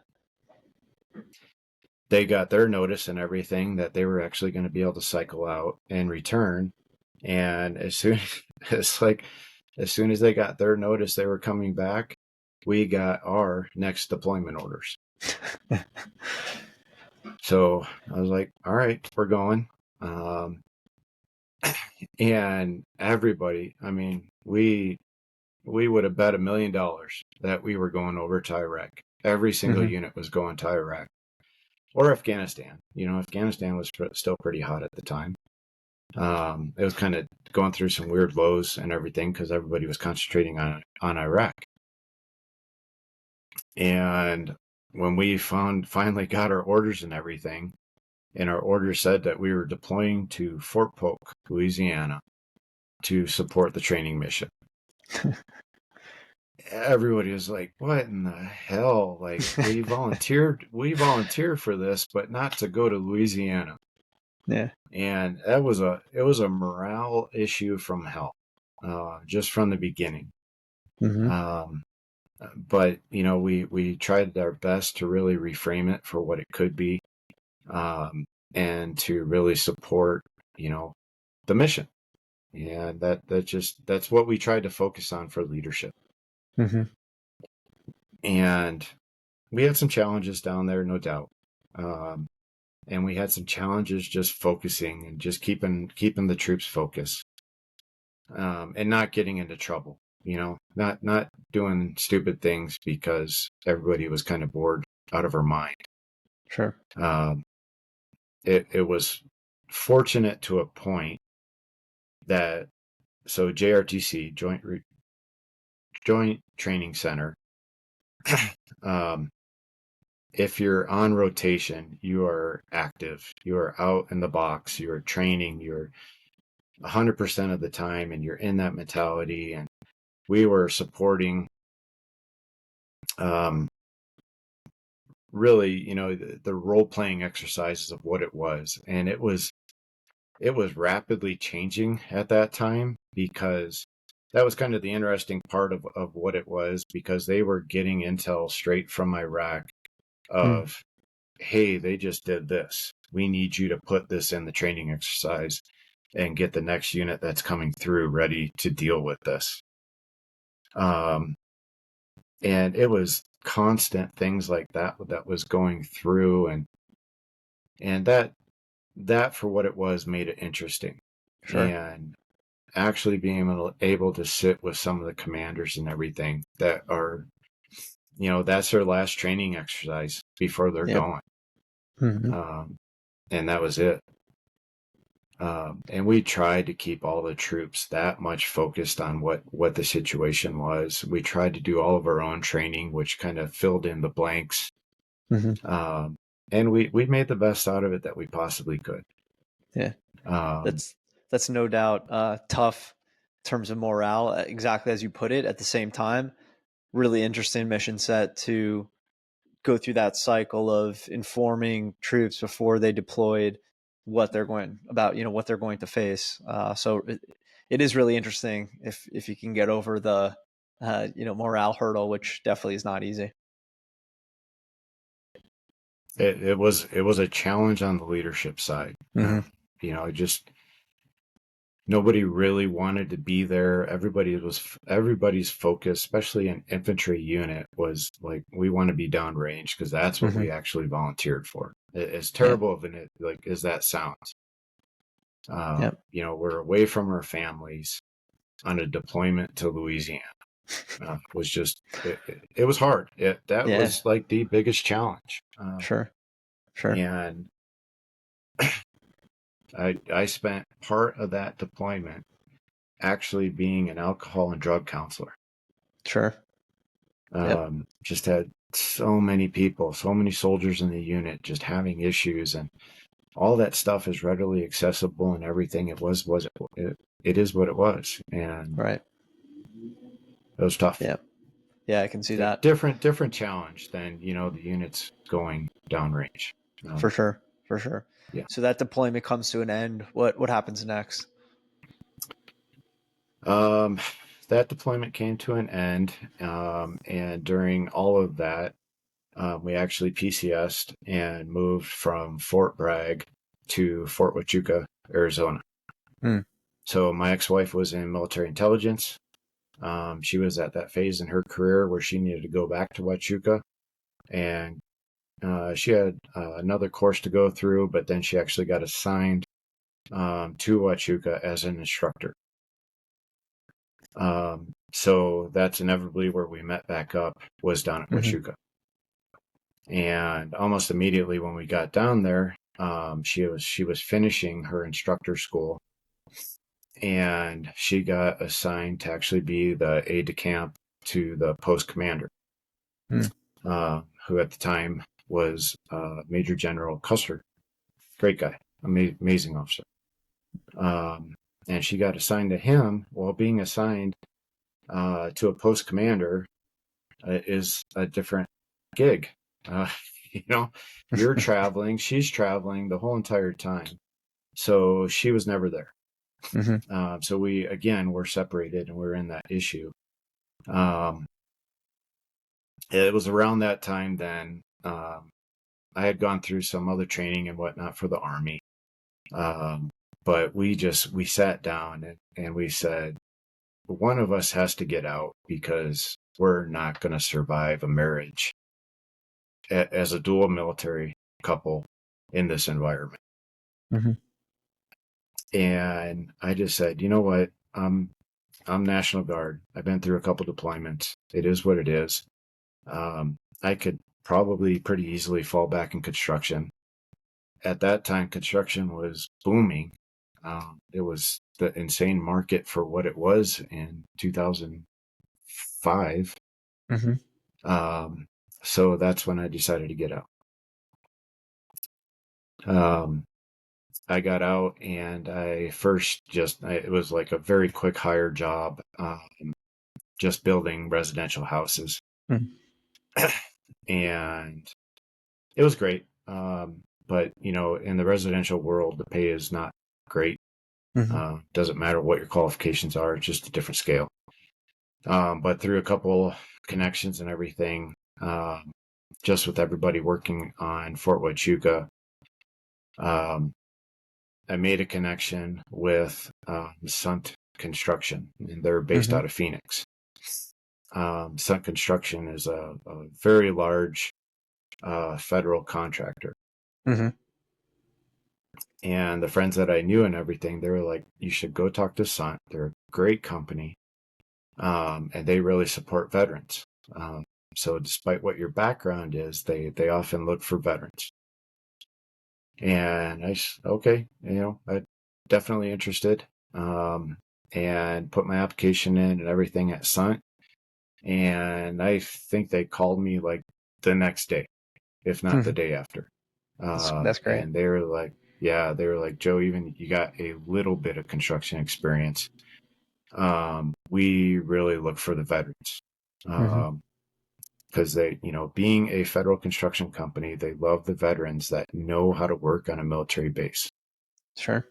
they got their notice and everything that they were actually going to be able to cycle out and return. And as soon it's like, as soon as they got their notice they were coming back, we got our next deployment orders. So I was like, all right, we're going. Um, and everybody, I mean, we would have bet $1 million that we were going over to Iraq. Every single Hmm. unit was going to Iraq or Afghanistan. Afghanistan was still pretty hot at the time. It was kind of going through some weird lows and everything because everybody was concentrating on Iraq. And when we finally got our orders and everything, and our orders said that we were deploying to Fort Polk, Louisiana, to support the training mission, everybody was like, "What in the hell? Like, we volunteered for this, but not to go to Louisiana." Yeah. And it was a morale issue from hell, just from the beginning. Hmm. Um, but we tried our best to really reframe it for what it could be, um, and to really support, the mission. And that's what we tried to focus on for leadership. Mm-hmm. And we had some challenges down there, no doubt. And we had some challenges just focusing and just keeping the troops focused, and not getting into trouble. Not doing stupid things because everybody was kind of bored out of her mind. Sure. It was fortunate to a point that JRTC, Joint Training Center. If you're on rotation, you are active. You are out in the box. You are training. You're 100% of the time, and you're in that mentality. And we were supporting, really, the role-playing exercises of what it was, and it was rapidly changing at that time, because that was kind of the interesting part of what it was, because they were getting intel straight from Iraq of, hey, they just did this. We need you to put this in the training exercise and get the next unit that's coming through ready to deal with this. And it was constant things like that was going through, and that for what it was made it interesting. Sure. And actually being able to sit with some of the commanders and everything that are, that's their last training exercise before they're going. Mm-hmm. And that was it. And we tried to keep all the troops that much focused on what the situation was. We tried to do all of our own training, which kind of filled in the blanks. Mm-hmm. And we made the best out of it that we possibly could. Yeah. Um, That's no doubt tough in terms of morale, exactly as you put it. At the same time, really interesting mission set to go through that cycle of informing troops before they deployed what they're going to face. So it is really interesting if you can get over the morale hurdle, which definitely is not easy. it was a challenge on the leadership side. Mm-hmm. Just nobody really wanted to be there. Everybody's focus, especially an infantry unit, was like, we want to be downrange because that's what we actually volunteered for. As terrible of an as that sounds, we're away from our families on a deployment to Louisiana. Was just it was hard. That was like the biggest challenge. Sure. And I spent part of that deployment actually being an alcohol and drug counselor. Sure. Just had so many people, so many soldiers in the unit just having issues, and all that stuff is readily accessible and everything. It is what it was, and Right. it was tough. Yeah, I can see that. Different challenge than the units going downrange. For sure. Yeah. So that deployment comes to an end. What happens next? That deployment came to an end, and during all of that, we actually PCS'd and moved from Fort Bragg to Fort Huachuca, Arizona. So my ex-wife was in military intelligence. She was at that phase in her career where she needed to go back to Huachuca, and she had another course to go through, but then she actually got assigned to Huachuca as an instructor. So that's inevitably where we met back up, was down at Huachuca. And almost immediately when we got down there, she was finishing her instructor school, and she got assigned to actually be the aide de camp to the post commander, who at the time was Major General Custer. Great guy, amazing officer. And she got assigned to him. While being assigned to a post commander is a different gig. You're traveling, she's traveling the whole entire time. So she was never there. So we, again, were separated, and we're in that issue. It was around that time then, I had gone through some other training and whatnot for the Army. but we sat down and we said, one of us has to get out because we're not going to survive a marriage as a dual military couple in this environment. Mm-hmm. And I just said, you know what? I'm National Guard. I've been through a couple deployments. It is what it is. I could probably pretty easily fall back in construction. At that time, construction was booming. It was the insane market for what it was in 2005. Mm-hmm. So that's when I decided to get out. I got out and it was like a very quick hire job, just building residential houses. Mm-hmm. And it was great. But, in the residential world, the pay is not great. Mm-hmm. Doesn't matter what your qualifications are, it's just a different scale. But through a couple connections and everything, just with everybody working on Fort Huachuca, I made a connection with Sunt Construction, and they're based Mm-hmm. out of Phoenix. Sunt Construction is a very large federal contractor. Mm-hmm. And the friends that I knew and everything, they were like, you should go talk to Sunt. They're a great company, and they really support veterans. So despite what your background is, they often look for veterans. And okay, I'm definitely interested. And put my application in and everything at Sunt. And I think they called me like the next day, if not the day after. That's great. And they were like, Joe, even you got a little bit of construction experience. We really look for the veterans. Mm-hmm. Because they, being a federal construction company, they love the veterans that know how to work on a military base. Sure.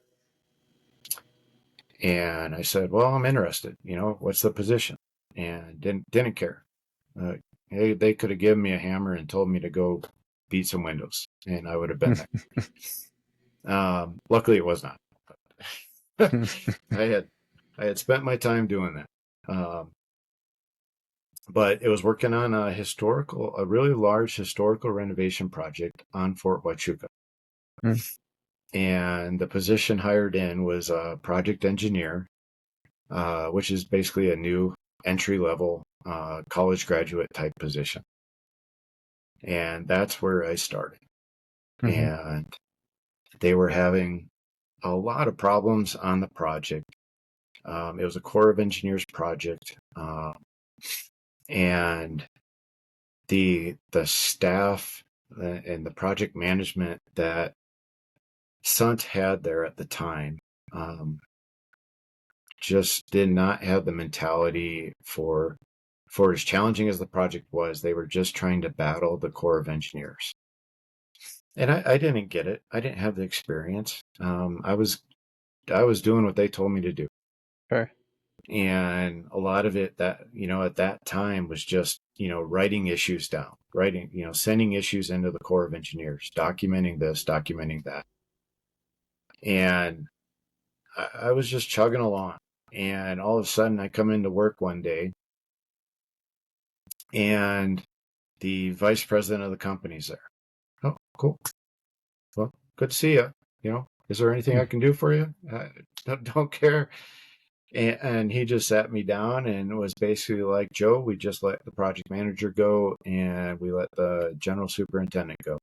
And I said, well, I'm interested. What's the position? And didn't care. They could have given me a hammer and told me to go beat some windows, and I would have been there. Luckily, it was not. I had spent my time doing that. But it was working on a really large historical renovation project on Fort Huachuca. Mm. And the position hired in was a project engineer, which is basically a new entry-level college graduate type position. And that's where I started. Mm-hmm. And they were having a lot of problems on the project. It was a Corps of Engineers project. And the staff and the project management that Sunt had there at the time just did not have the mentality for as challenging as the project was. They were just trying to battle the Corps of Engineers. And I didn't get it. I didn't have the experience. I was doing what they told me to do. Sure. And a lot of it that, at that time was just, writing issues down, sending issues into the Corps of Engineers, documenting this, documenting that. And I was just chugging along. And all of a sudden I come into work one day and the vice president of the company's there. Oh, cool. Well, good to see you. Is there anything I can do for you? Don't care. And he just sat me down and was basically like, Joe, we just let the project manager go and we let the general superintendent go.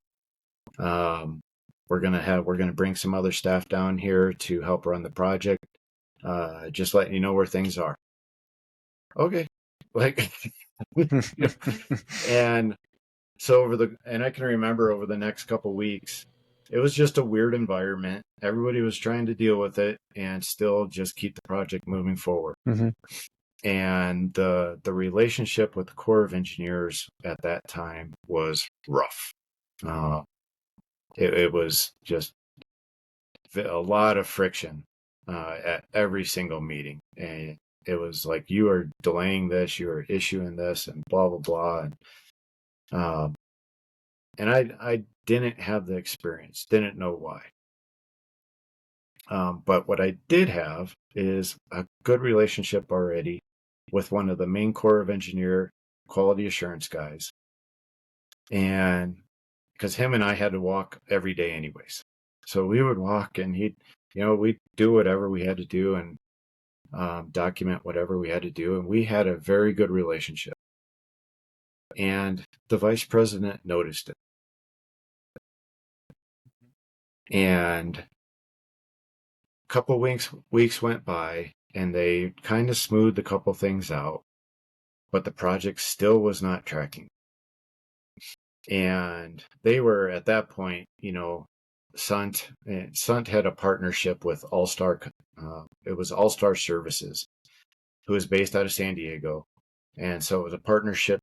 We're gonna bring some other staff down here to help run the project. Just letting you know where things are. Okay. Like, and so I can remember over the next couple weeks, it was just a weird environment. Everybody was trying to deal with it and still just keep the project moving forward. Mm-hmm. And the relationship with the Corps of Engineers at that time was rough. It was just a lot of friction at every single meeting. And it was like, you are delaying this, you are issuing this, and blah, blah, blah. And I didn't have the experience, didn't know why. But what I did have is a good relationship already with one of the main Corps of Engineer quality assurance guys. And because him and I had to walk every day anyways. So we would walk and we'd do whatever we had to do and document whatever we had to do. And we had a very good relationship. And the vice president noticed it. And a couple weeks went by and they kind of smoothed a couple things out, but the project still was not tracking. And they were at that point, Sunt had a partnership with All-Star. It was All-Star Services, who is based out of San Diego. And so it was a partnership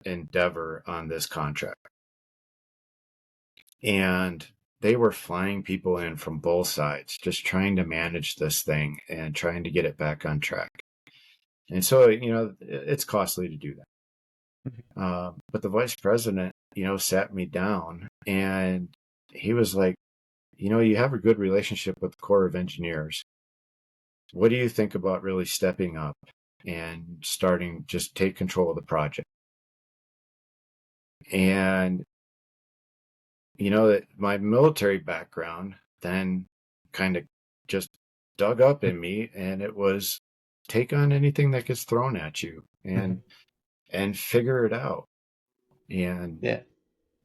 endeavor on this contract. And they were flying people in from both sides, just trying to manage this thing and trying to get it back on track. And so, it's costly to do that. But the vice president, sat me down and he was like, you have a good relationship with the Corps of Engineers. What do you think about really stepping up and starting just take control of the project? And, that my military background then kind of just dug up in me, and it was take on anything that gets thrown at you and figure it out. And Yeah.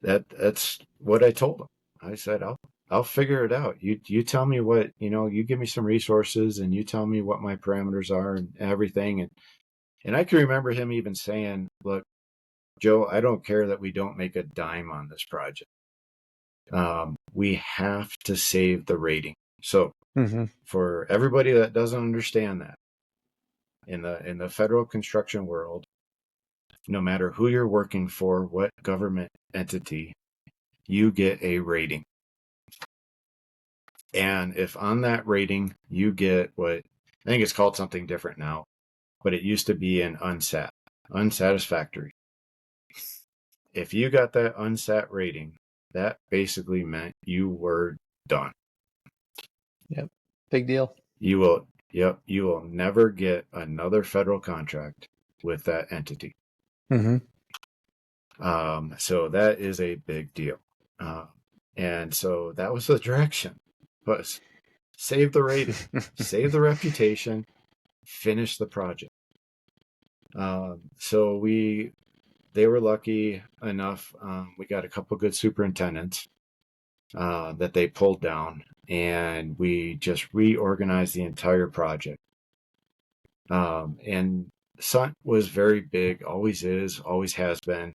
that's what I told him. I said, I'll figure it out. You tell me what, you give me some resources and you tell me what my parameters are and everything. And I can remember him even saying, look, Joe, I don't care that we don't make a dime on this project. We have to save the rating. So for everybody that doesn't understand that, in the federal construction world, no matter who you're working for, what government entity, you get a rating. And if on that rating you get what I think it's called something different now, but it used to be an unsatisfactory. If you got that unsat rating, that basically meant you were done. Yep. Big deal. You will never get another federal contract with that entity. So that is a big deal. And so that was the direction, was save the rating, save the reputation, finish the project. So they were lucky enough. We got a couple good superintendents that they pulled down, and we just reorganized the entire project. And Sunt was very big, always is, always has been,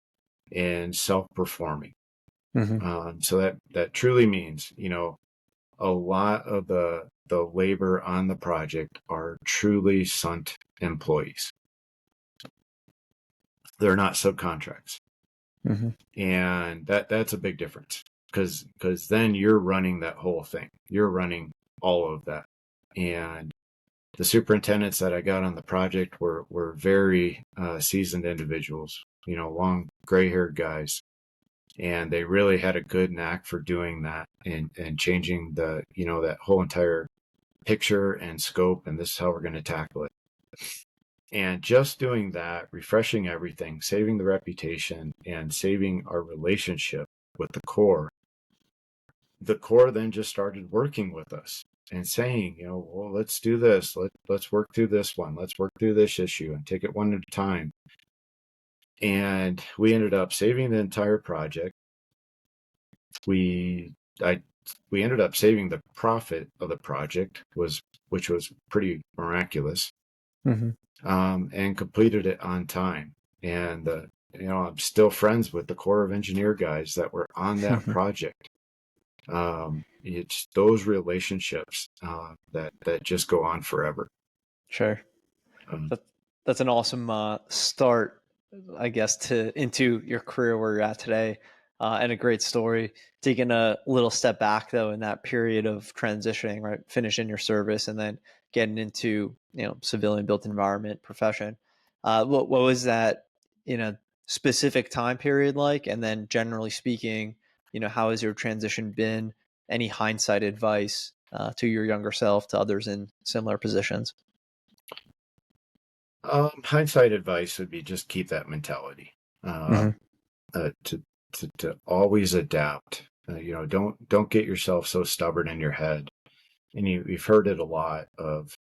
in self-performing. So that truly means, a lot of the labor on the project are truly Sunt employees. They're not subcontracts. And that's a big difference because then you're running that whole thing. You're running all of that. And the superintendents that I got on the project were very seasoned individuals, long gray-haired guys. And they really had a good knack for doing that and changing the, that whole entire picture and scope, and this is how we're going to tackle it. And just doing that, refreshing everything, saving the reputation, and saving our relationship with the Corps then just started working with us and saying, well, let's do this. Let's work through this one. Let's work through this issue and take it one at a time. And we ended up saving the entire project. We ended up saving the profit of the project, which was pretty miraculous, and completed it on time. And I'm still friends with the Corps of Engineer guys that were on that project. It's those relationships that just go on forever. Sure. That's an awesome start, I guess, into your career where you're at today, and a great story. Taking a little step back though in that period of transitioning, right, finishing your service and then getting into civilian built environment profession. What was that specific time period like? And then generally speaking, how has your transition been? Any hindsight advice to your younger self, to others in similar positions? Hindsight advice would be just keep that mentality. Mm-hmm. To always adapt. Don't get yourself so stubborn in your head. And you've heard it a lot of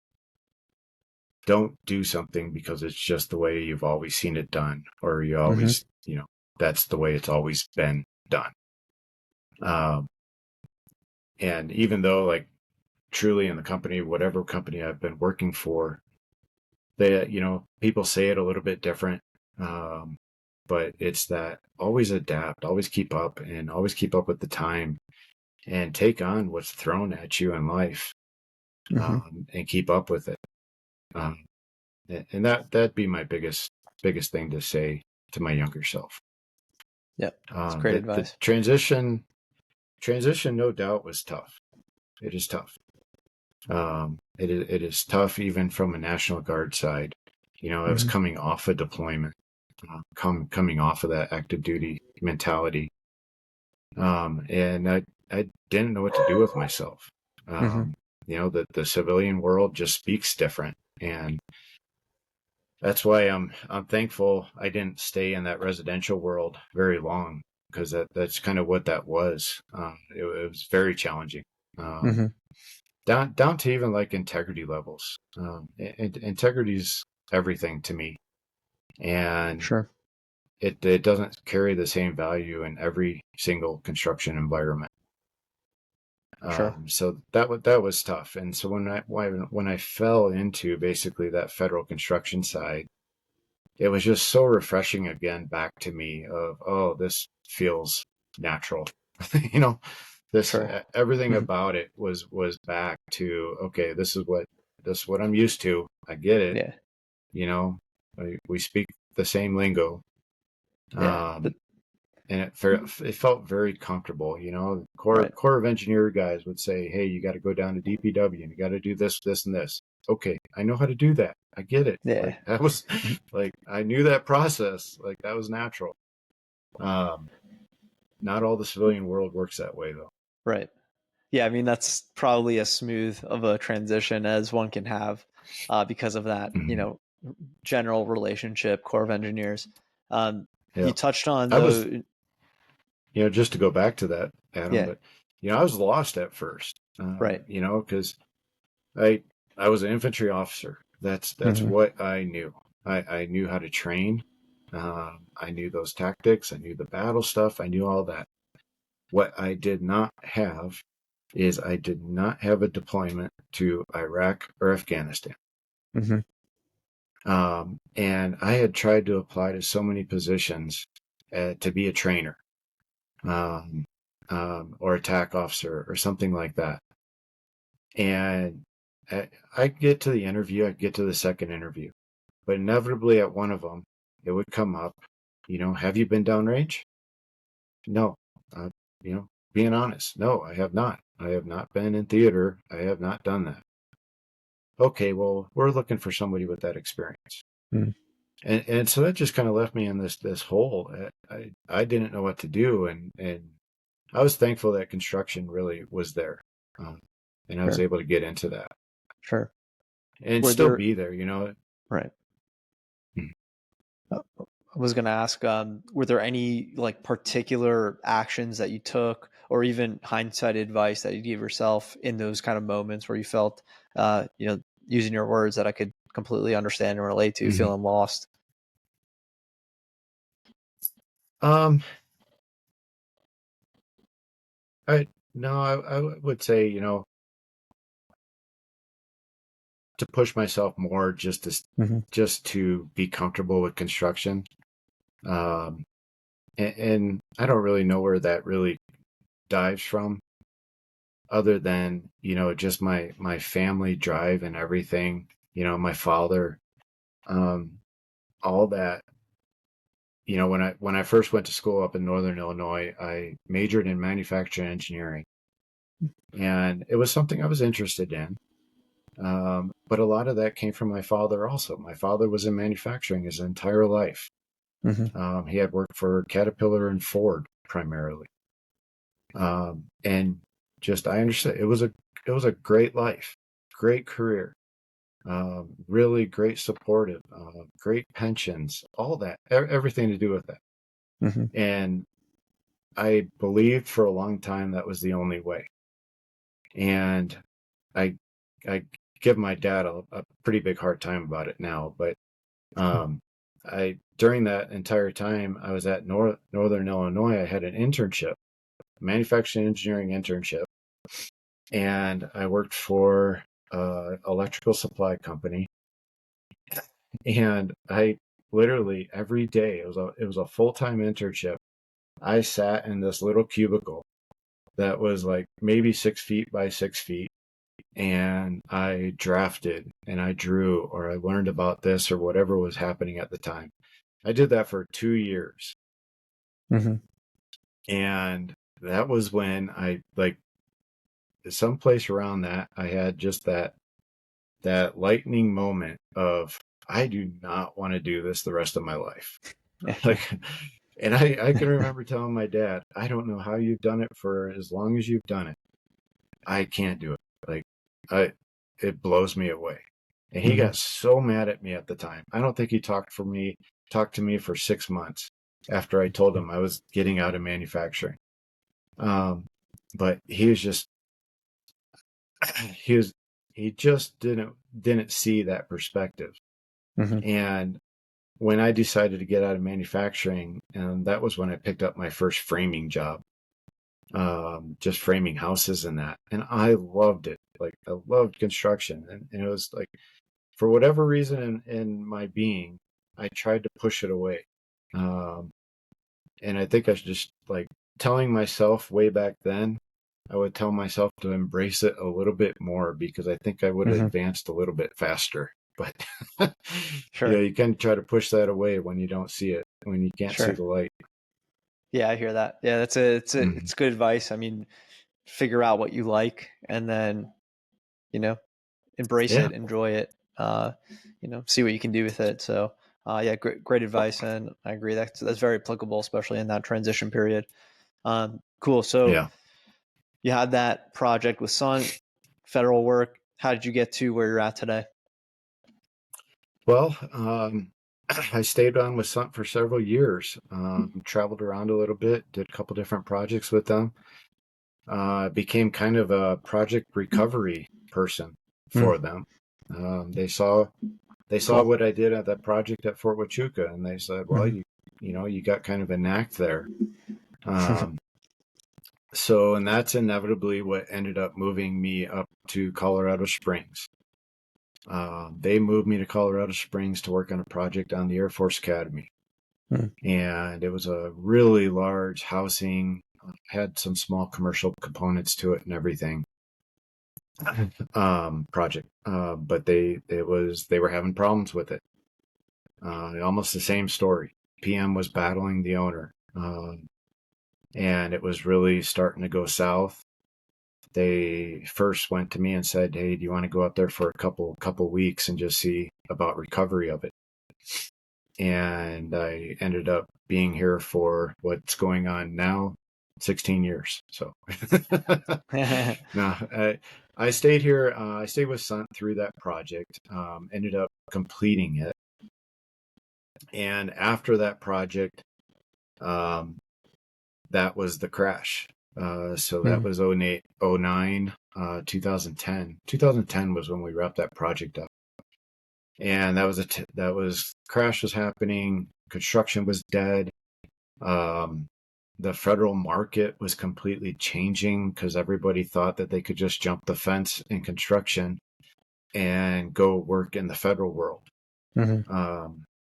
don't do something because it's just the way you've always seen it done, or you Mm-hmm. always, that's the way it's always been done. And even though, like, truly in the company, whatever company I've been working for, they, people say it a little bit different. But it's that always adapt, always keep up, and always keep up with the time and take on what's thrown at you in life, Mm-hmm. and keep up with it. Um, and that'd be my biggest thing to say to my younger self. Yep. It's great The advice. transition, no doubt, was tough. It is tough. It is tough even from a National Guard side. I was Mm-hmm. coming off a deployment, coming off of that active duty mentality, and I didn't know what to do with myself. Mm-hmm. The civilian world just speaks different, and that's why I'm thankful I didn't stay in that residential world very long, because that's kind of what that was. It was very challenging. Um, Mm-hmm. down to even like integrity levels. Integrity's everything to me, and Sure. it doesn't carry the same value in every single construction environment. Sure. So that was tough. And so when I fell into basically that federal construction side, it was just so refreshing again back to me of, oh, this feels natural. you know this Sure. Everything Mm-hmm. about it was back to, okay, this is what I'm used to. I get it. Yeah. you know we speak the same lingo. Yeah. um and it felt very comfortable. Right. Corps of Engineer guys would say, hey, you got to go down to DPW and you got to do this and this. Okay, I know how to do that. I get it. Like, Yeah. that was Mhm. like, I knew that process. Like, that was natural. um Not all the civilian world works that way, though. Right. Yeah, I mean that's probably as smooth of a transition as one can have, because of that, Mhm. general relationship. Corps of Engineers. You Yeah, touched on I was, though. just to go back to that, Adam, Yeah. but I was lost at first. Right. Because I I was an infantry officer. That's Mm-hmm. what I knew. I knew how to train. I knew those tactics. I knew the battle stuff. I knew all that. What I did not have is I did not have a deployment to Iraq or Afghanistan. Mm-hmm. And I had tried to apply to so many positions, to be a trainer, um, or attack officer or something like that. And I get to the interview, I get to the second interview, but inevitably at one of them, it would come up, have you been downrange? No. Uh, Being honest, no, I have not. I have not been in theater. I have not done that. Okay, well, we're looking for somebody with that experience. Mm-hmm. And so that just kind of left me in this hole. I didn't know what to do, and I was thankful that construction really was there, um, and I was Sure. able to get into that Sure. and Were still there? be there. Right. Hmm. I was going to ask, were there any like particular actions that you took, or even hindsight advice that you give yourself in those kind of moments where you felt, using your words that I could completely understand and relate to, Mhm. feeling lost? Um, I no, I would say, to push myself more, Mm-hmm. just to be comfortable with construction. Um, and I don't really know where that really dives from, other than, just my family drive and everything. My father, um, all that. When I first went to school up in Northern Illinois, I majored in manufacturing engineering, and it was something I was interested in. But a lot of that came from my father also. My father was in manufacturing his entire life. Mm-hmm. He had worked for Caterpillar and Ford primarily. And just, I understood it was a a great life, great career, really great supportive, great pensions, all that, everything to do with that. Mm-hmm. And I believed for a long time that was the only way. And I I give my dad a pretty big hard time about it now, but um, I during that entire time I was at Northern Illinois, I had an internship, manufacturing engineering internship, and I worked for electrical supply company, and I literally every day, it was a full-time internship. I sat in this little cubicle that was like maybe 6 feet by 6 feet, and I drafted and I drew or I learned about this or whatever was happening at the time. I did that for 2 years. Mm-hmm. And that was when I like someplace around that I had just that lightning moment of I do not want to do this the rest of my life. Like, and I can remember telling my dad, I don't know how you've done it for as long as you've done it. I can't do it. Like, I it blows me away. And he Mm-hmm. got so mad at me at the time. I don't think he talked to me for 6 months after I told him I was getting out of manufacturing. Um, but he was just he was he just didn't see that perspective. Mm-hmm. And when I decided to get out of manufacturing, and that was when I picked up my first framing job, just framing houses and that. And I loved it. Like I loved construction, and it was like for whatever reason in my being, I tried to push it away. Um, and I think I should just like telling myself way back then, I would tell myself to embrace it a little bit more because I think I would have Mm-hmm. advanced a little bit faster. But Sure. you kind of try to push that away when you don't see it, when you can't see Sure. the light. Yeah, I hear that. Yeah, Hmm. it's good advice. I mean, figure out what you like and then, you know, embrace Yeah, it, enjoy it, see what you can do with it. So, yeah, great advice. And I agree. That's very applicable, especially in that transition period. Cool. So yeah. you had that project with Sun, federal work. How did you get to where you're at today? Well, I stayed on with Sunt for several years. Traveled around a little bit, did a couple different projects with them. Became kind of a project recovery person Mm, for them. They saw cool. what I did at that project at Fort Huachuca, and they said, "Well, Hmm. you got kind of a knack there." Um, and that's inevitably what ended up moving me up to Colorado Springs. They moved me to Colorado Springs to work on a project on the Air Force Academy, Mm, and it was a really large housing, had some small commercial components to it and everything. Project, but they were having problems with it. Almost the same story. PM was battling the owner, and it was really starting to go south. They first went to me and said, "Hey, do you want to go out there for a couple weeks and just see about recovery of it?" And I ended up being here for what's going on now, 16 years. So no, I stayed here. I stayed with Sun through that project. Ended up completing it, and after that project, um, that was the crash. So that mm, was 08, 09, 2010. 2010 was when we wrapped that project up, and that was crash was happening. Construction was dead. Um, the federal market was completely changing because everybody thought that they could just jump the fence in construction and go work in the federal world. mhm,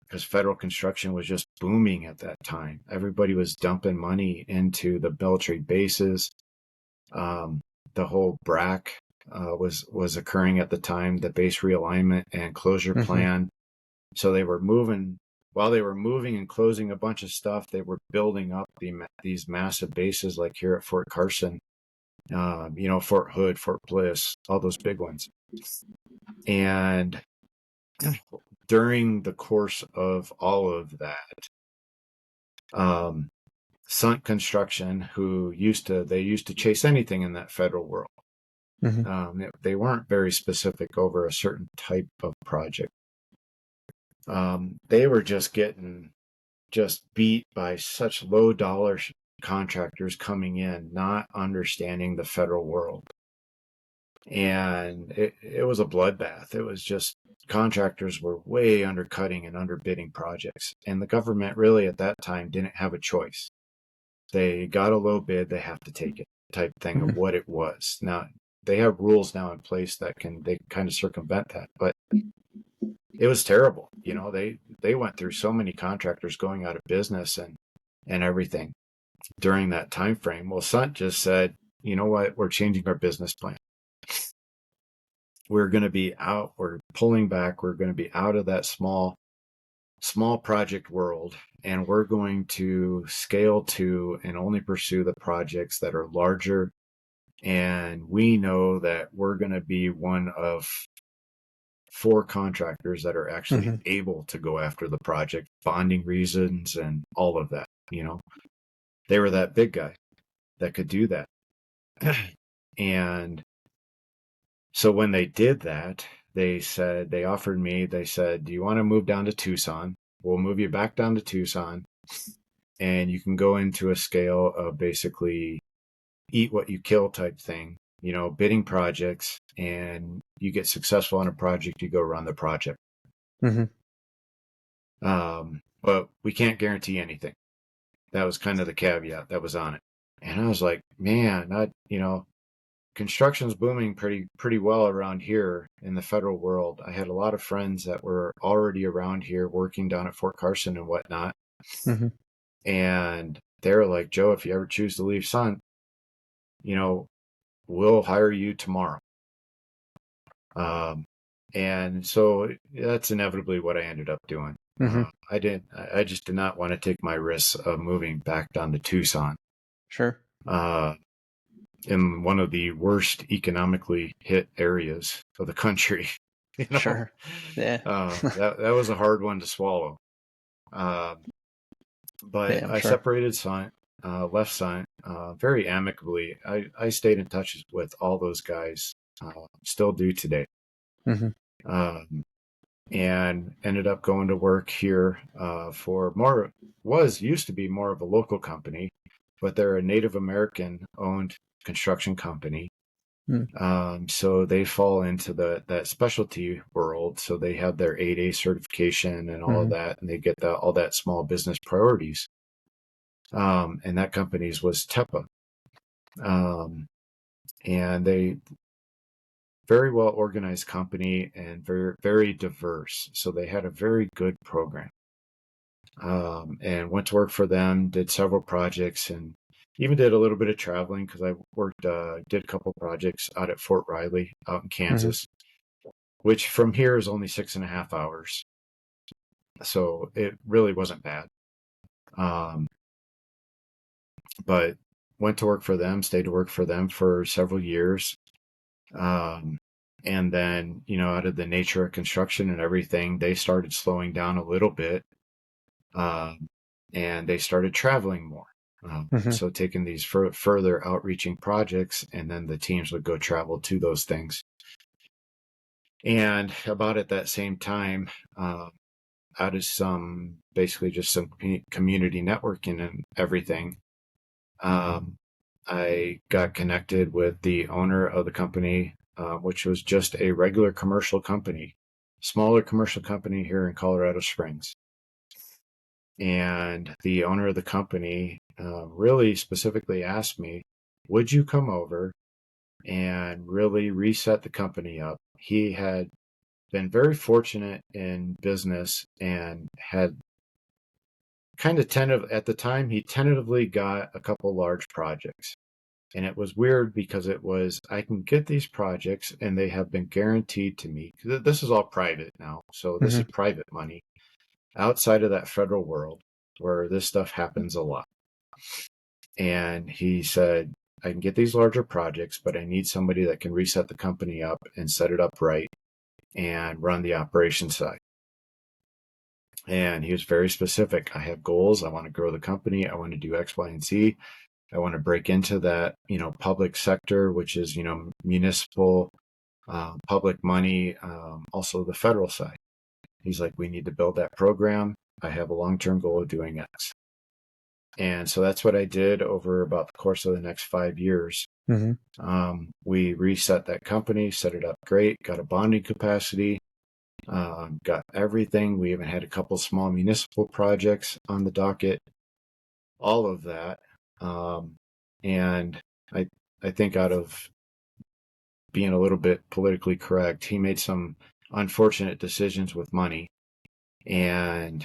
Because federal construction was just booming at that time. Everybody was dumping money into the military bases. Um, the whole BRAC was occurring at the time, the base realignment and closure mhm, plan. So they were moving. While they were moving and closing a bunch of stuff, they were building up these massive bases like here at Fort Carson, Fort Hood, Fort Bliss, all those big ones. And during the course of all of that, um, Sunt Construction, they used to chase anything in that federal world. They weren't very specific over a certain type of project. They were just getting beat by such low dollar contractors coming in, not understanding the federal world. And it was a bloodbath. It was just contractors were way undercutting and underbidding projects. And the government really at that time didn't have a choice. They got a low bid, they have to take it type thing of what it was. Now, they have rules now in place that they kind of circumvent that, but it was terrible. They went through so many contractors going out of business and everything during that time frame. Well, Sunt just said, you know what, we're changing our business plan. We're going to be out, we're pulling back, we're going to be out of that small project world, and we're going to scale to and only pursue the projects that are larger. And we know that we're going to be one of 4 contractors that are actually able to go after the project, bonding reasons and all of that. They were that big guy that could do that. And so when they did that, they said, they said, do you want to move down to Tucson? We'll move you back down to Tucson, and you can go into a scale of basically eat what you kill type thing, bidding projects, and you get successful on a project, you go run the project. But we can't guarantee anything. That was kind of the caveat that was on it. And I was like, man, construction's booming pretty well around here in the federal world. I had a lot of friends that were already around here working down at Fort Carson and whatnot. And they were like, Joe, if you ever choose to leave Sun, we'll hire you tomorrow. And so that's inevitably what I ended up doing. I just did not want to take my risks of moving back down to Tucson. Sure. In one of the worst economically hit areas of the country. Sure. Yeah. That was a hard one to swallow. But Yeah, I separated Sun, left Sun, very amicably. I stayed in touch with all those guys, still do today. And ended up going to work here for used to be more of a local company, but they're a Native American owned construction company. So they fall into that specialty world. So they have their 8A certification and all of that, and they get all that small business priorities. And that company's was TEPA. And they very well organized company and very, very diverse. So they had a very good program. And went to work for them, did several projects, and even did a little bit of traveling because I did a couple projects out at Fort Riley out in Kansas, which from here is only 6.5 hours. So it really wasn't bad. But went to work for them, stayed to work for them for several years. And then, out of the nature of construction and everything, they started slowing down a little bit. And they started traveling more. So taking these further outreaching projects, and then the teams would go travel to those things. And about at that same time, out of basically just some community networking and everything, I got connected with the owner of the company, which was just a regular commercial company, smaller commercial company here in Colorado Springs. And the owner of the company really specifically asked me, would you come over and really reset the company up? He had been very fortunate in business and had kind of at the time, he tentatively got a couple large projects. And it was weird because I can get these projects and they have been guaranteed to me. This is all private now. So this is private money outside of that federal world where this stuff happens a lot. And he said, I can get these larger projects, but I need somebody that can reset the company up and set it up right and run the operations side. And he was very specific. I have goals. I want to grow the company. I want to do X, Y, and Z. I want to break into that, public sector, which is, municipal, public money, also the federal side. He's like, we need to build that program. I have a long-term goal of doing X. And so that's what I did over about the course of the next 5 years. We reset that company, set it up great, got a bonding capacity, got everything. We even had a couple small municipal projects on the docket, all of that. And I think out of being a little bit politically correct, he made some unfortunate decisions with money. And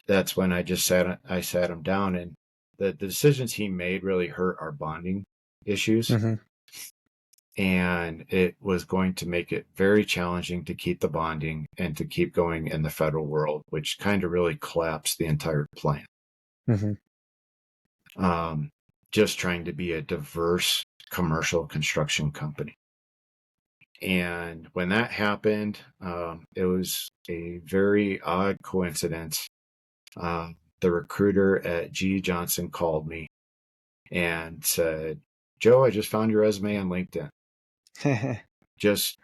that's when I sat him down, and the decisions he made really hurt our bonding issues. And it was going to make it very challenging to keep the bonding and to keep going in the federal world, which kind of really collapsed the entire plan. Just trying to be a diverse commercial construction company. And when that happened, it was a very odd coincidence. The recruiter at G. Johnson called me and said, Joe, I just found your resume on LinkedIn. Just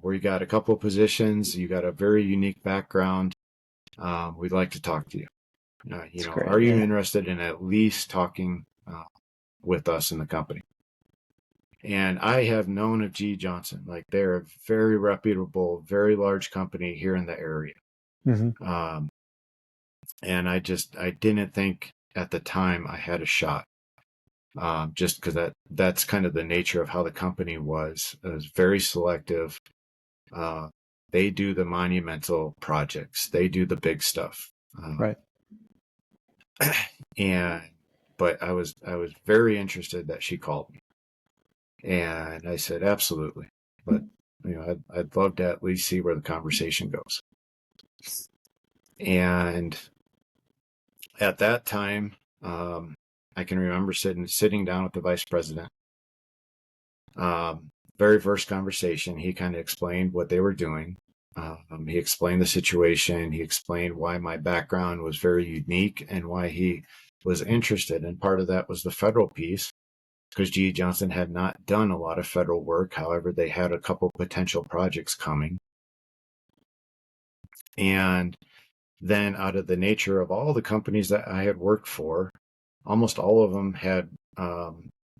where you got a couple of positions, you got a very unique background. We'd like to talk to you. Great, are you interested in at least talking with us in the company? And I have known of G. Johnson, like they're a very reputable, very large company here in the area. And I didn't think at the time I had a shot. Just because that's kind of the nature of how the company was. It was very selective. They do the monumental projects. They do the big stuff. Right. But I was very interested that she called me, and I said absolutely. But I'd love to at least see where the conversation goes. And at that time, I can remember sitting down with the vice president. Very first conversation, he kind of explained what they were doing. He explained the situation. He explained why my background was very unique and why he was interested. And part of that was the federal piece, because G. Johnson had not done a lot of federal work. However, they had a couple potential projects coming. And then out of the nature of all the companies that I had worked for, almost all of them had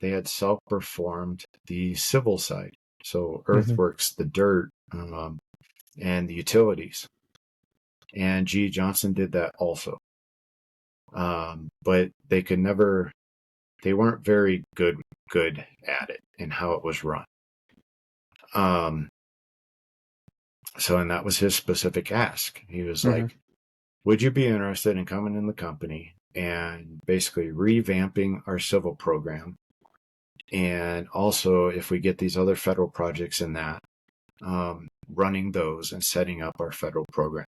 they had self-performed the civil side. So earthworks, the dirt, and the utilities. And G. Johnson did that also. But they weren't very good at it and how it was run. And that was his specific ask. He was like, would you be interested in coming in the company and basically revamping our civil program? And also, if we get these other federal projects in that, running those and setting up our federal program.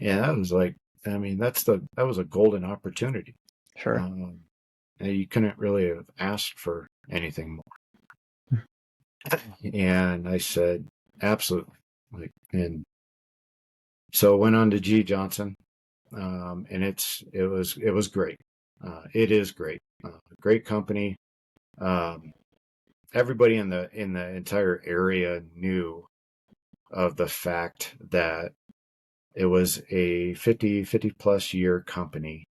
And that was like, that was a golden opportunity. Sure. And you couldn't really have asked for anything more. And I said, absolutely. And so went on to G. Johnson, and it was great. It is great. Great company. Everybody in the entire area knew of the fact that it was a 50 plus year company,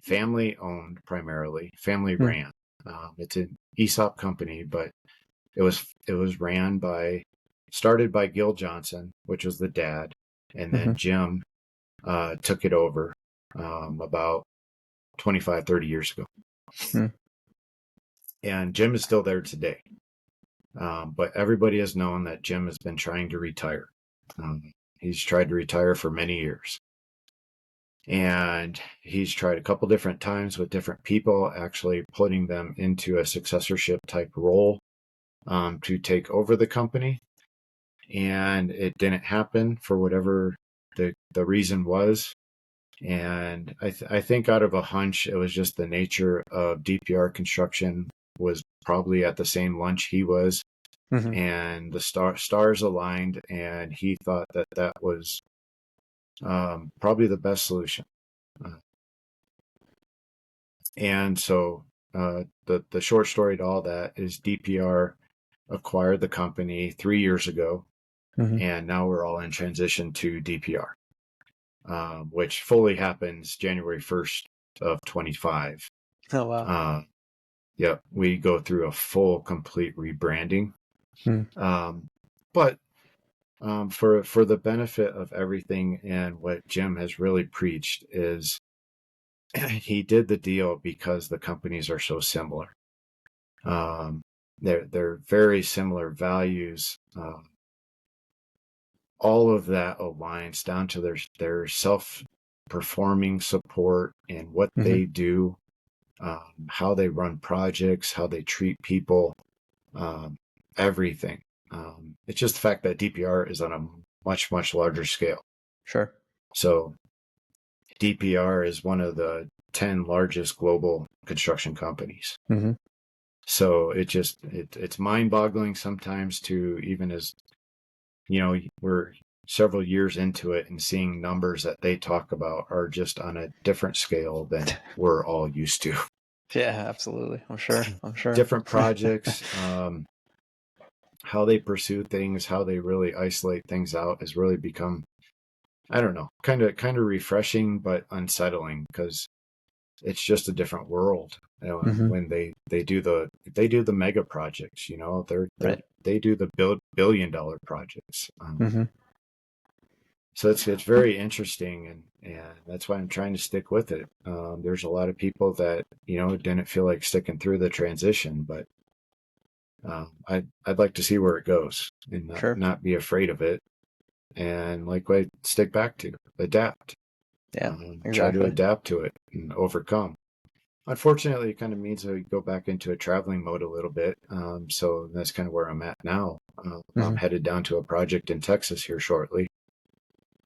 family owned primarily, family ran. It's an ESOP company, but it was started by Gil Johnson, which was the dad, and then Jim took it over about 25, 30 years ago. And Jim is still there today. But everybody has known that Jim has been trying to retire. He's tried to retire for many years. And he's tried a couple different times with different people, actually putting them into a successorship type role to take over the company. And it didn't happen for whatever the reason was. And I think out of a hunch, it was just the nature of DPR Construction was probably at the same lunch he was. And the stars aligned, and he thought that was probably the best solution. And so the short story to all that is DPR acquired the company 3 years ago, and now we're all in transition to DPR, which fully happens January 1st of 25. Oh, wow. Yeah, we go through a full, complete rebranding. Hmm. But for the benefit of everything, and what Jim has really preached is he did the deal because the companies are so similar. They're very similar values. All of that aligns down to their self-performing support and what Hmm. they do, how they run projects, how they treat people, everything. It's just the fact that DPR is on a much, much larger scale. Sure. So DPR is one of the 10 largest global construction companies. Hmm. So it's mind-boggling sometimes to, even as, we're several years into it and seeing numbers that they talk about are just on a different scale than we're all used to. Yeah, absolutely. I'm sure. Different projects, how they pursue things, how they really isolate things out has really become, I don't know, kind of refreshing but unsettling, because it's just a different world. Hmm. When they do the mega projects, Right. they do the billion-dollar projects. Hmm. So it's very interesting, and that's why I'm trying to stick with it. There's a lot of people that didn't feel like sticking through the transition, but I'd like to see where it goes and Sure. not be afraid of it, and I stick back to adapt. Yeah, Try to exactly. adapt to it and overcome. Unfortunately, it kind of means that we go back into a traveling mode a little bit. So that's kind of where I'm at now. I'm Hmm. headed down to a project in Texas here shortly.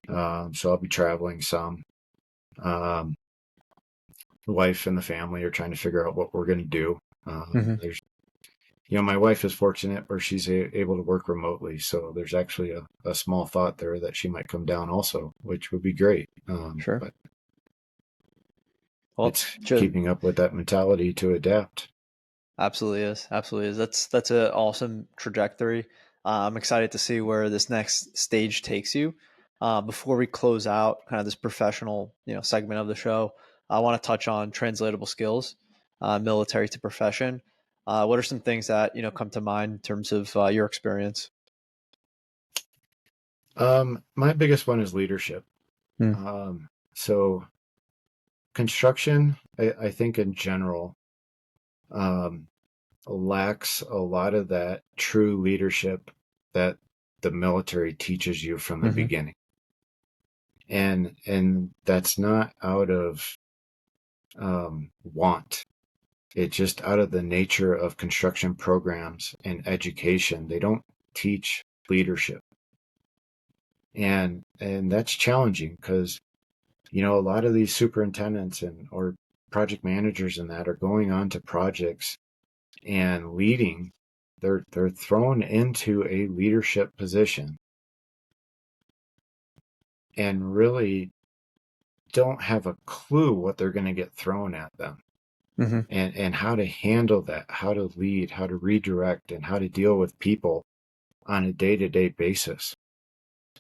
So I'll be traveling some. Um, the wife and the family are trying to figure out what we're going to do. Hmm. There's, my wife is fortunate where she's able to work remotely. So there's actually a small thought there that she might come down also, which would be great. Sure. But Well, it's keeping up with that mentality to adapt. absolutely is. Absolutely is. That's an awesome trajectory. I'm excited to see where this next stage takes you. Before we close out kind of this professional, segment of the show, I want to touch on translatable skills, military to profession. What are some things that come to mind in terms of your experience? My biggest one is leadership. Mm. So construction, I think in general, um, lacks a lot of that true leadership that the military teaches you from the Hmm. beginning. And that's not out of want. It's just out of the nature of construction programs and education. They don't teach leadership. And that's challenging because a lot of these superintendents or project managers and that are going on to projects and leading. They're thrown into a leadership position and really don't have a clue what they're going to get thrown at them, Hmm. and how to handle that, how to lead, how to redirect, and how to deal with people on a day-to-day basis.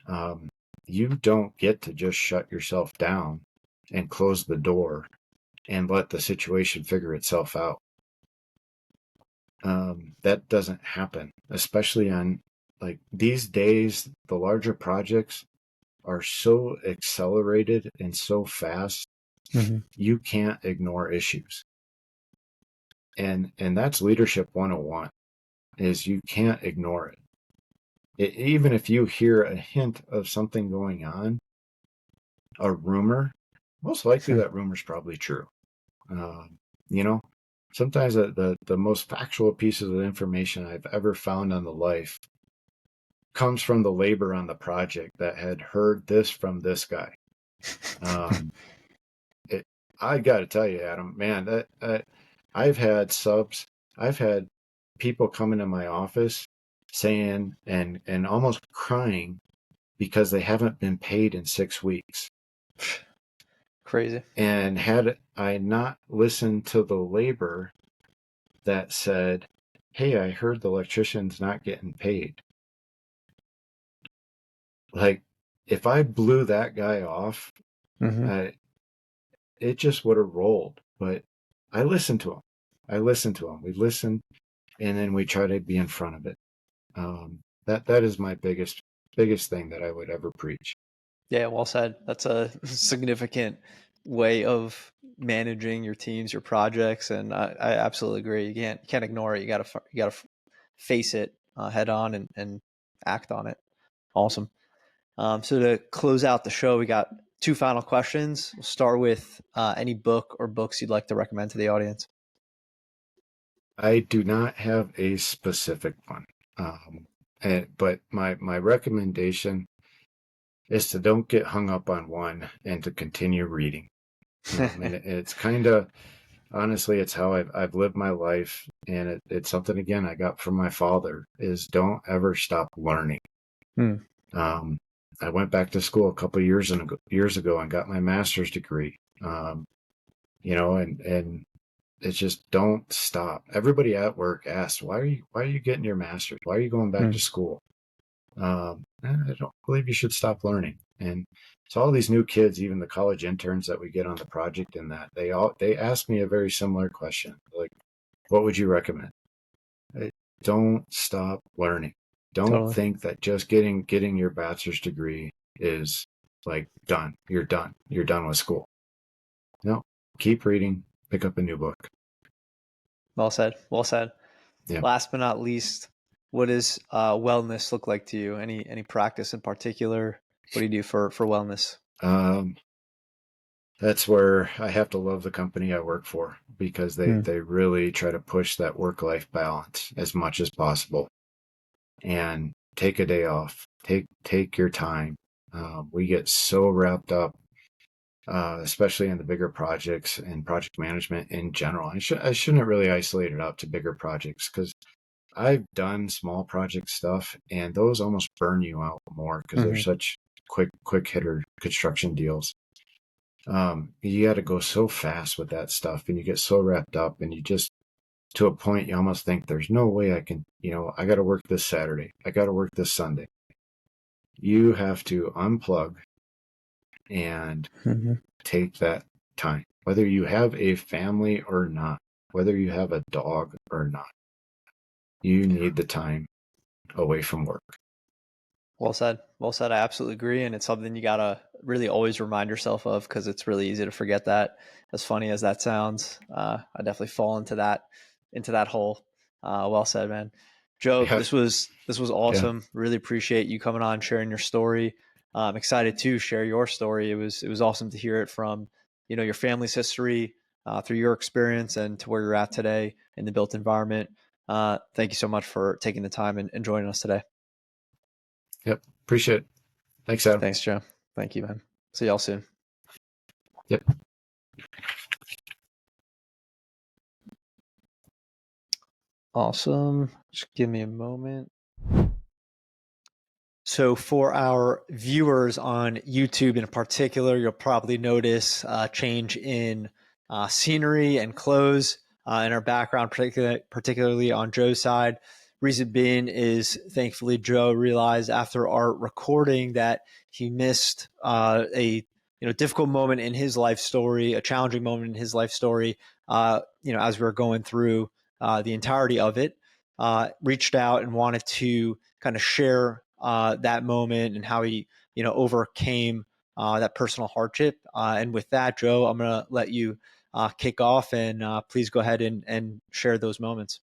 Um, you don't get to just shut yourself down and close the door and let the situation figure itself out. That doesn't happen, especially on these days. The larger projects are so accelerated and so fast, Hmm. you can't ignore issues. And that's leadership 101, is you can't ignore it. Even if you hear a hint of something going on, a rumor, most likely that rumor's probably true. Um, you know, Sometimes the most factual pieces of information I've ever found on the life comes from the labor on the project that had heard this from this guy. Um, it, I got to tell you, Adam, man, I've had subs, I've had people come into my office saying and almost crying because they haven't been paid in 6 weeks. Crazy. And had I not listened to the labor that said, hey, I heard the electrician's not getting paid. Like, if I blew that guy off, Mm-hmm. it just would have rolled. But I listened to him. We listened, and then we try to be in front of it. That is my biggest thing that I would ever preach. Yeah, well said. That's a significant way of managing your teams, your projects, and I absolutely agree. You can't ignore it. You gotta face it head on and act on it. Awesome. So to close out the show, we got two final questions. We'll start with any book or books you'd like to recommend to the audience. I do not have a specific one, but my recommendation is to don't get hung up on one and to continue reading. And it's kind of, honestly, it's how I've lived my life, and it's something, again, I got from my father, is don't ever stop learning. Hmm. I went back to school a couple of years ago and got my master's degree. And it's just, don't stop. Everybody at work asks, why are you getting your master's? Why are you going back to school? I don't believe you should stop learning. And so all these new kids, even the college interns that we get on the project, and that they ask me a very similar question, like, what would you recommend? Don't stop learning. Don't Totally. think that just getting your bachelor's degree is like done. You're done. You're done with school. No, keep reading. Pick up a new book. Well said. Well said. Yeah. Last but not least, what does wellness look like to you? Any practice in particular? What do you do for wellness? That's where I have to love the company I work for, because they really try to push that work-life balance as much as possible. And take a day off. Take your time. We get so wrapped up, especially in the bigger projects and project management in general. I shouldn't really isolate it out to bigger projects, because I've done small project stuff, and those almost burn you out more because they're such quick hitter construction deals. You got to go so fast with that stuff, and you get so wrapped up, and you just, to a point, you almost think there's no way I can, I got to work this Saturday. I got to work this Sunday. You have to unplug and take that time, whether you have a family or not, whether you have a dog or not. You need the time away from work. Well said. Well said. I absolutely agree. And it's something you got to really always remind yourself of, because it's really easy to forget that. As funny as that sounds, I definitely fall into that hole. Well said, man. Joe, Yeah. this was awesome. Yeah. Really appreciate you coming on, sharing your story. I'm excited to share your story. It was awesome to hear it from, your family's history, through your experience, and to where you're at today in the built environment. Thank you so much for taking the time and joining us today. Yep. Appreciate it. Thanks, Adam. Thanks, Joe. Thank you, man. See y'all soon. Yep. Awesome. Just give me a moment. So for our viewers on YouTube in particular, you'll probably notice a change in scenery and clothes in our background, particularly on Joe's side. Reason being is, thankfully, Joe realized after our recording that he missed a difficult moment in his life story, a challenging moment in his life story. As we were going through the entirety of it, reached out and wanted to kind of share that moment and how he overcame that personal hardship. And with that, Joe, I'm going to let you kick off, and please go ahead and share those moments.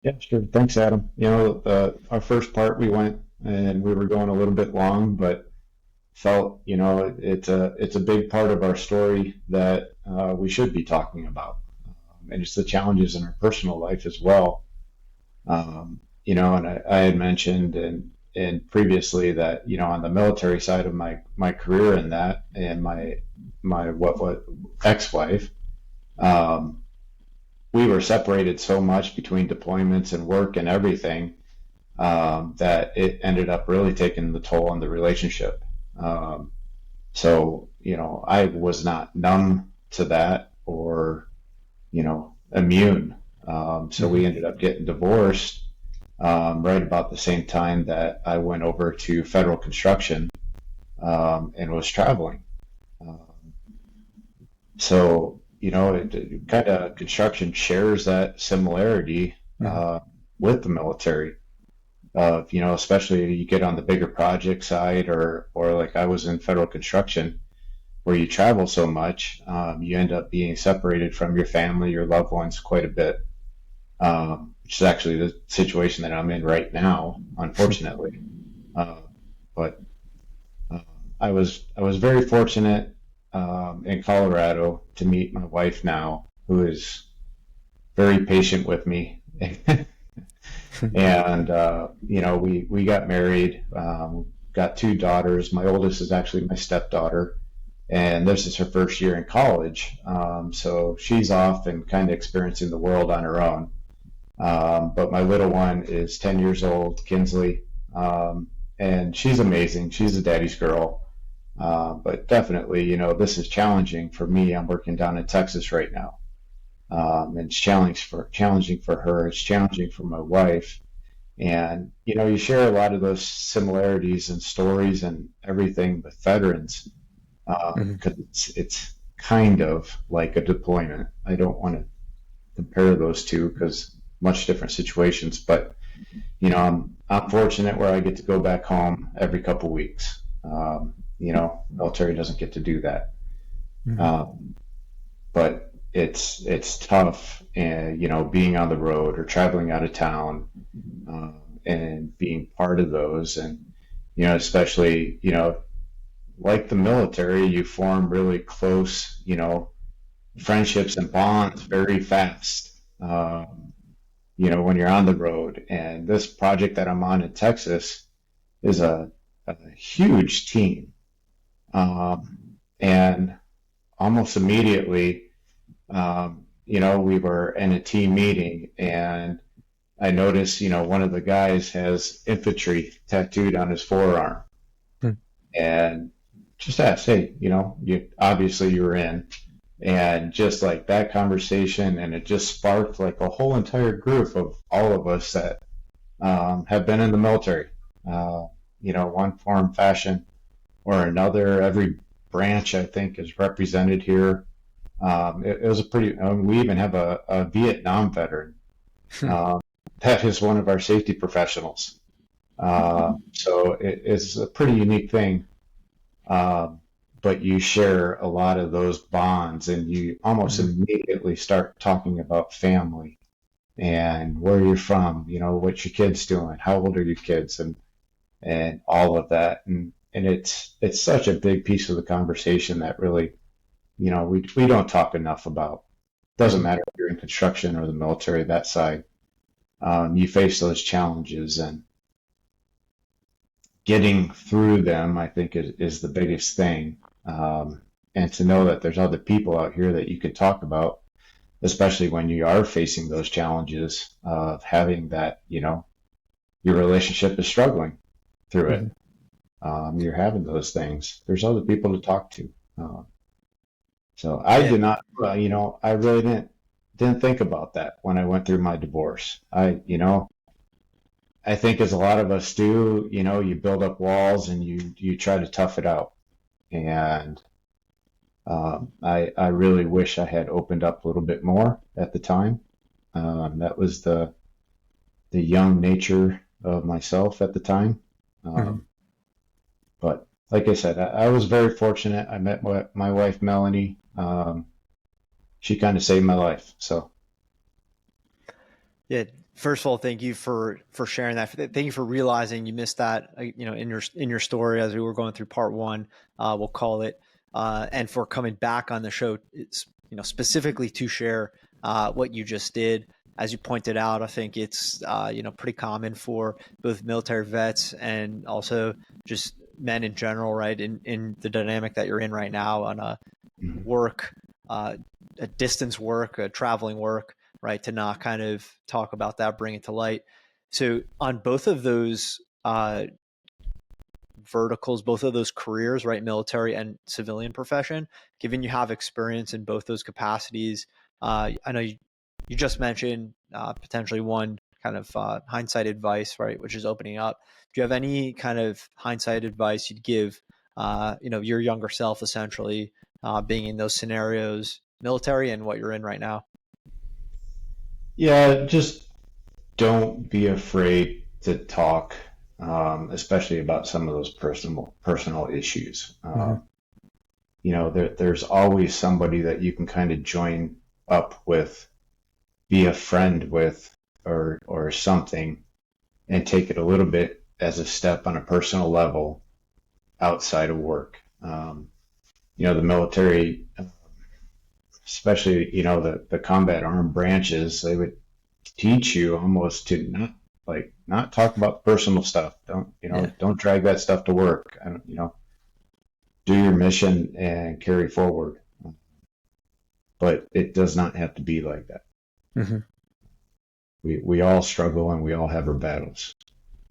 Yeah, sure. Thanks, Adam. Our first part, we went and we were going a little bit long, but felt, it's a big part of our story that we should be talking about. And it's the challenges in our personal life as well. And I had mentioned and previously that, on the military side of my career in that, and my what ex-wife, we were separated so much between deployments and work and everything, that it ended up really taking the toll on the relationship. So, I was not numb to that or, immune. So we ended up getting divorced right about the same time that I went over to federal construction and was traveling. Um, so, it kind of construction shares that similarity with the military. Especially you get on the bigger project side, or like I was in federal construction, where you travel so much, you end up being separated from your family, your loved ones quite a bit, which is actually the situation that I'm in right now, unfortunately. Uh, but uh, I was very fortunate in Colorado to meet my wife now, who is very patient with me. And we got married, got two daughters. My oldest is actually my stepdaughter, and this is her first year in college. So she's off and kind of experiencing the world on her own. But my little one is 10 years old, Kinsley, and she's amazing. She's a daddy's girl. But definitely, this is challenging for me. I'm working down in Texas right now. And it's challenging for her. It's challenging for my wife. And, you share a lot of those similarities and stories and everything with veterans, because it's kind of like a deployment. I don't want to compare those two because much different situations, but I'm fortunate where I get to go back home every couple weeks. Military doesn't get to do that. But it's tough, and being on the road or traveling out of town, and being part of those, and especially like the military, you form really close friendships and bonds very fast. When you're on the road, and this project that I'm on in Texas is a huge team, and almost immediately, we were in a team meeting, and I noticed, one of the guys has infantry tattooed on his forearm, and just asked, hey, you were in, and just like that conversation, and it just sparked like a whole entire group of all of us that have been in the military, one form, fashion, or another. Every branch, I think, is represented here. It was a pretty, we even have a Vietnam veteran that is one of our safety professionals. So it's a pretty unique thing. But you share a lot of those bonds, and you almost immediately start talking about family and where you're from, what your kids doing, how old are your kids, and all of that. And it's such a big piece of the conversation that really, we don't talk enough about. Doesn't matter if you're in construction or the military, that side. You face those challenges, and getting through them, I think, is the biggest thing. And to know that there's other people out here that you can talk about, especially when you are facing those challenges of having that, your relationship is struggling through it. You're having those things. There's other people to talk to. So I did not, I really didn't think about that when I went through my divorce. I think, as a lot of us do, you build up walls and you try to tough it out. And I really wish I had opened up a little bit more at the time. That was the young nature of myself at the time. But like I said, I was very fortunate. I met my wife, Melanie. She kind of saved my life. So. Yeah. First of all, thank you for sharing that. Thank you for realizing you missed that, in your story as we were going through part one, we'll call it, and for coming back on the show, it's, specifically to share what you just did. As you pointed out, I think it's pretty common for both military vets and also just men in general, right? In the dynamic that you're in right now on a work, a distance work, a traveling work, right, to not kind of talk about that, bring it to light. So on both of those verticals, both of those careers, right? Military and civilian profession, given you have experience in both those capacities. I know you just mentioned potentially one kind of hindsight advice, right? Which is opening up. Do you have any kind of hindsight advice you'd give, your younger self, essentially, being in those scenarios, military and what you're in right now? Yeah, just don't be afraid to talk, especially about some of those personal issues. Mm-hmm. There's always somebody that you can kind of join up with, be a friend with, or something, and take it a little bit as a step on a personal level outside of work. The military, especially the combat armed branches, they would teach you almost to not talk about personal stuff. Don't drag that stuff to work. Do your mission and carry forward. But it does not have to be like that. Mm-hmm. We all struggle and we all have our battles.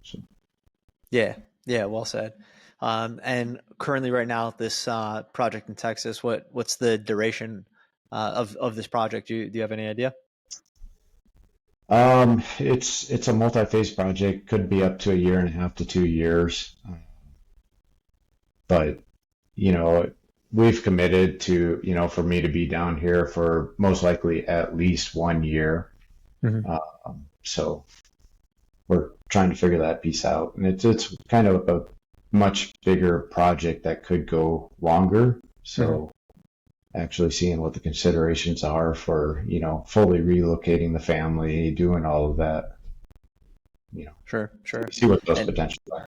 So. Yeah, well said. And currently, right now, this project in Texas, what's the duration of this project? Do you have any idea? It's a multi-phase project. Could be up to a year and a half to 2 years. But we've committed to for me to be down here for most likely at least 1 year. Mm-hmm. So we're trying to figure that piece out, and it's kind of a much bigger project that could go longer. So actually seeing what the considerations are for fully relocating the family, doing all of that. Sure. See what those potentials are.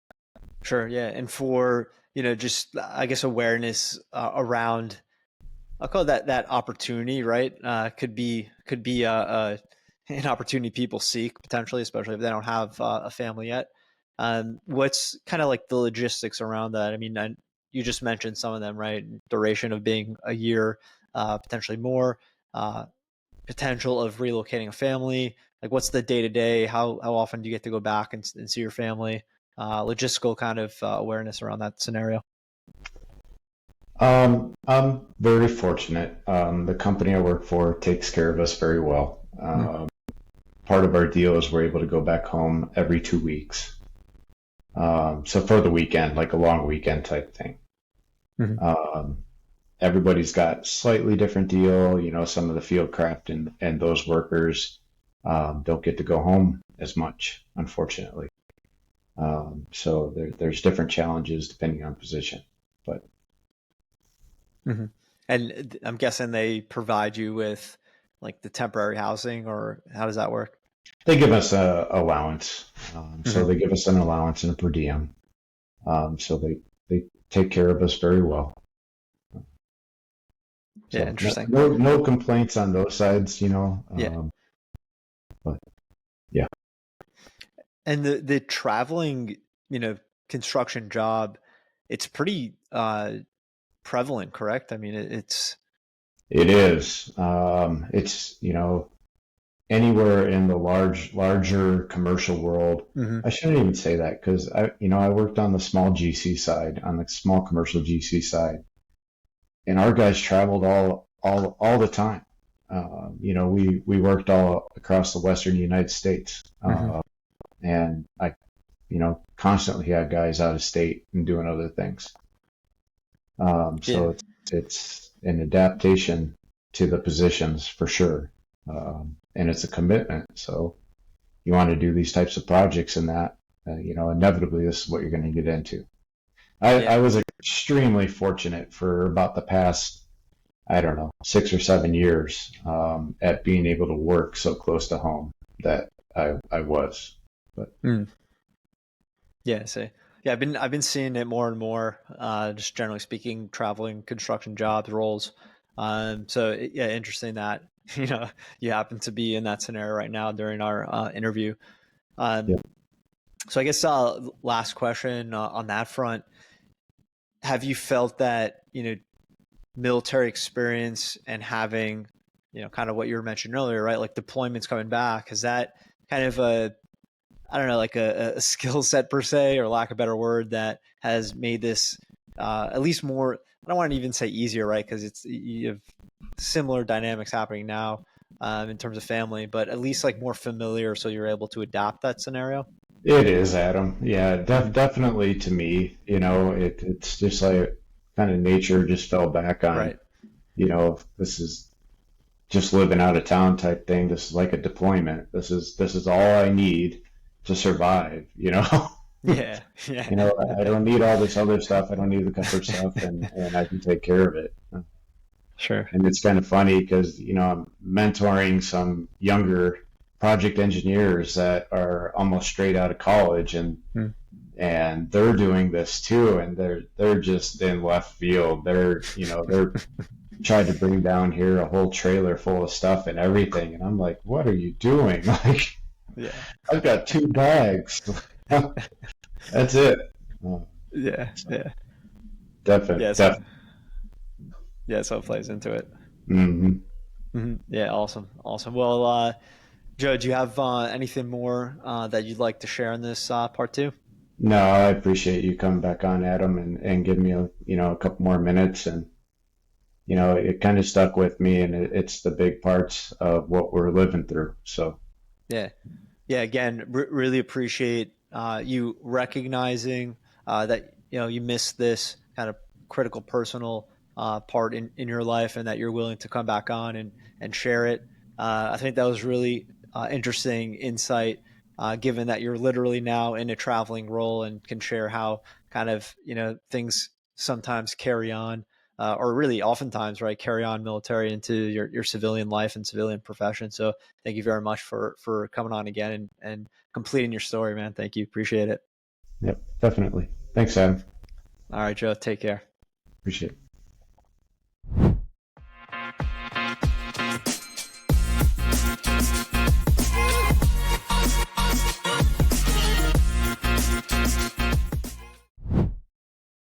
Sure, yeah, and for just I guess awareness around, I'll call that opportunity, right? Could be an opportunity people seek potentially, especially if they don't have a family yet. What's kind of like the logistics around that? I mean, you just mentioned some of them, right? Duration of being a year, potentially more, potential of relocating a family. Like, what's the day to day? How often do you get to go back and see your family? Logistical kind of awareness around that scenario. I'm very fortunate. The company I work for takes care of us very well. Part of our deal is we're able to go back home every 2 weeks. So for the weekend, like a long weekend type thing. Everybody's got slightly different deal. Some of the field craft and those workers don't get to go home as much, unfortunately. So there's different challenges depending on position. But And I'm guessing they provide you with like the temporary housing, or how does that work? they give us a allowance. So they give us an allowance and a per diem. So they take care of us very well. So Yeah, interesting. no complaints on those sides, but yeah. And the traveling, construction job, it's pretty prevalent, correct? I mean, it's It is. It's anywhere in the larger commercial world. I shouldn't even say that because I worked on the small GC side, on the small commercial GC side, and our guys traveled all the time. We worked all across the Western United States, and I constantly had guys out of state and doing other things. So it's an adaptation to the positions for sure. And it's a commitment. So you want to do these types of projects and that, inevitably this is what you're going to get into. I was extremely fortunate for about the past, 6 or 7 years at being able to work so close to home that I was. But yeah, so yeah, I've been seeing it more and more. Just generally speaking, traveling construction jobs roles. So yeah, interesting that you happen to be in that scenario right now during our interview. So I guess last question on that front: have you felt that military experience and having kind of what you were mentioning earlier, right? Like deployments coming back, has that kind of I don't know, like a skill set per se, or lack of a better word, that has made this at least more, I don't want to even say easier, right? Because you have similar dynamics happening now in terms of family, but at least like more familiar, so you're able to adapt that scenario. It is, Adam. Yeah, definitely to me, it's just like kind of nature just fell back on, Right. this is just living out of town type thing. This is like a deployment. This is all I need to survive, Yeah. Yeah. I don't need all this other stuff. I don't need the comfort stuff, and I can take care of it. Sure. And it's kind of funny because, I'm mentoring some younger project engineers that are almost straight out of college, and Hmm. and they're doing this too, and they're just in left field. They're trying to bring down here a whole trailer full of stuff and everything, and I'm like, what are you doing? Like, Yeah. I've got 2 bags. That's it. Yeah. So Yeah. definitely, Yeah. So yeah, so it plays into it. hmm Yeah. Awesome. Awesome. Well, Joe, do you have anything more that you'd like to share in this part two? No, I appreciate you coming back on, Adam, and giving me a couple more minutes, and it kind of stuck with me, and it's the big parts of what we're living through. So Yeah. Yeah. Again, really appreciate you recognizing that you missed this kind of critical personal part in your life, and that you're willing to come back on and share it. I think that was really interesting insight, given that you're literally now in a traveling role and can share how kind of things sometimes carry on, or really oftentimes, right, carry on military into your civilian life and civilian profession. So thank you very much for coming on again and completing your story, man. Thank you. Appreciate it. yep, definitely. Thanks, Adam. All right, Joe. Take care. Appreciate it.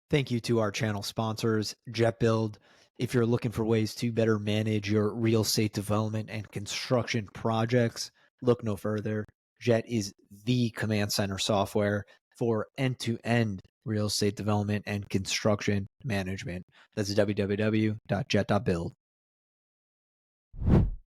Thank you to our channel sponsors, Jet.Build. If you're looking for ways to better manage your real estate development and construction projects, look no further. Jet is the command center software for end-to-end real estate development and construction management. That's www.jet.build.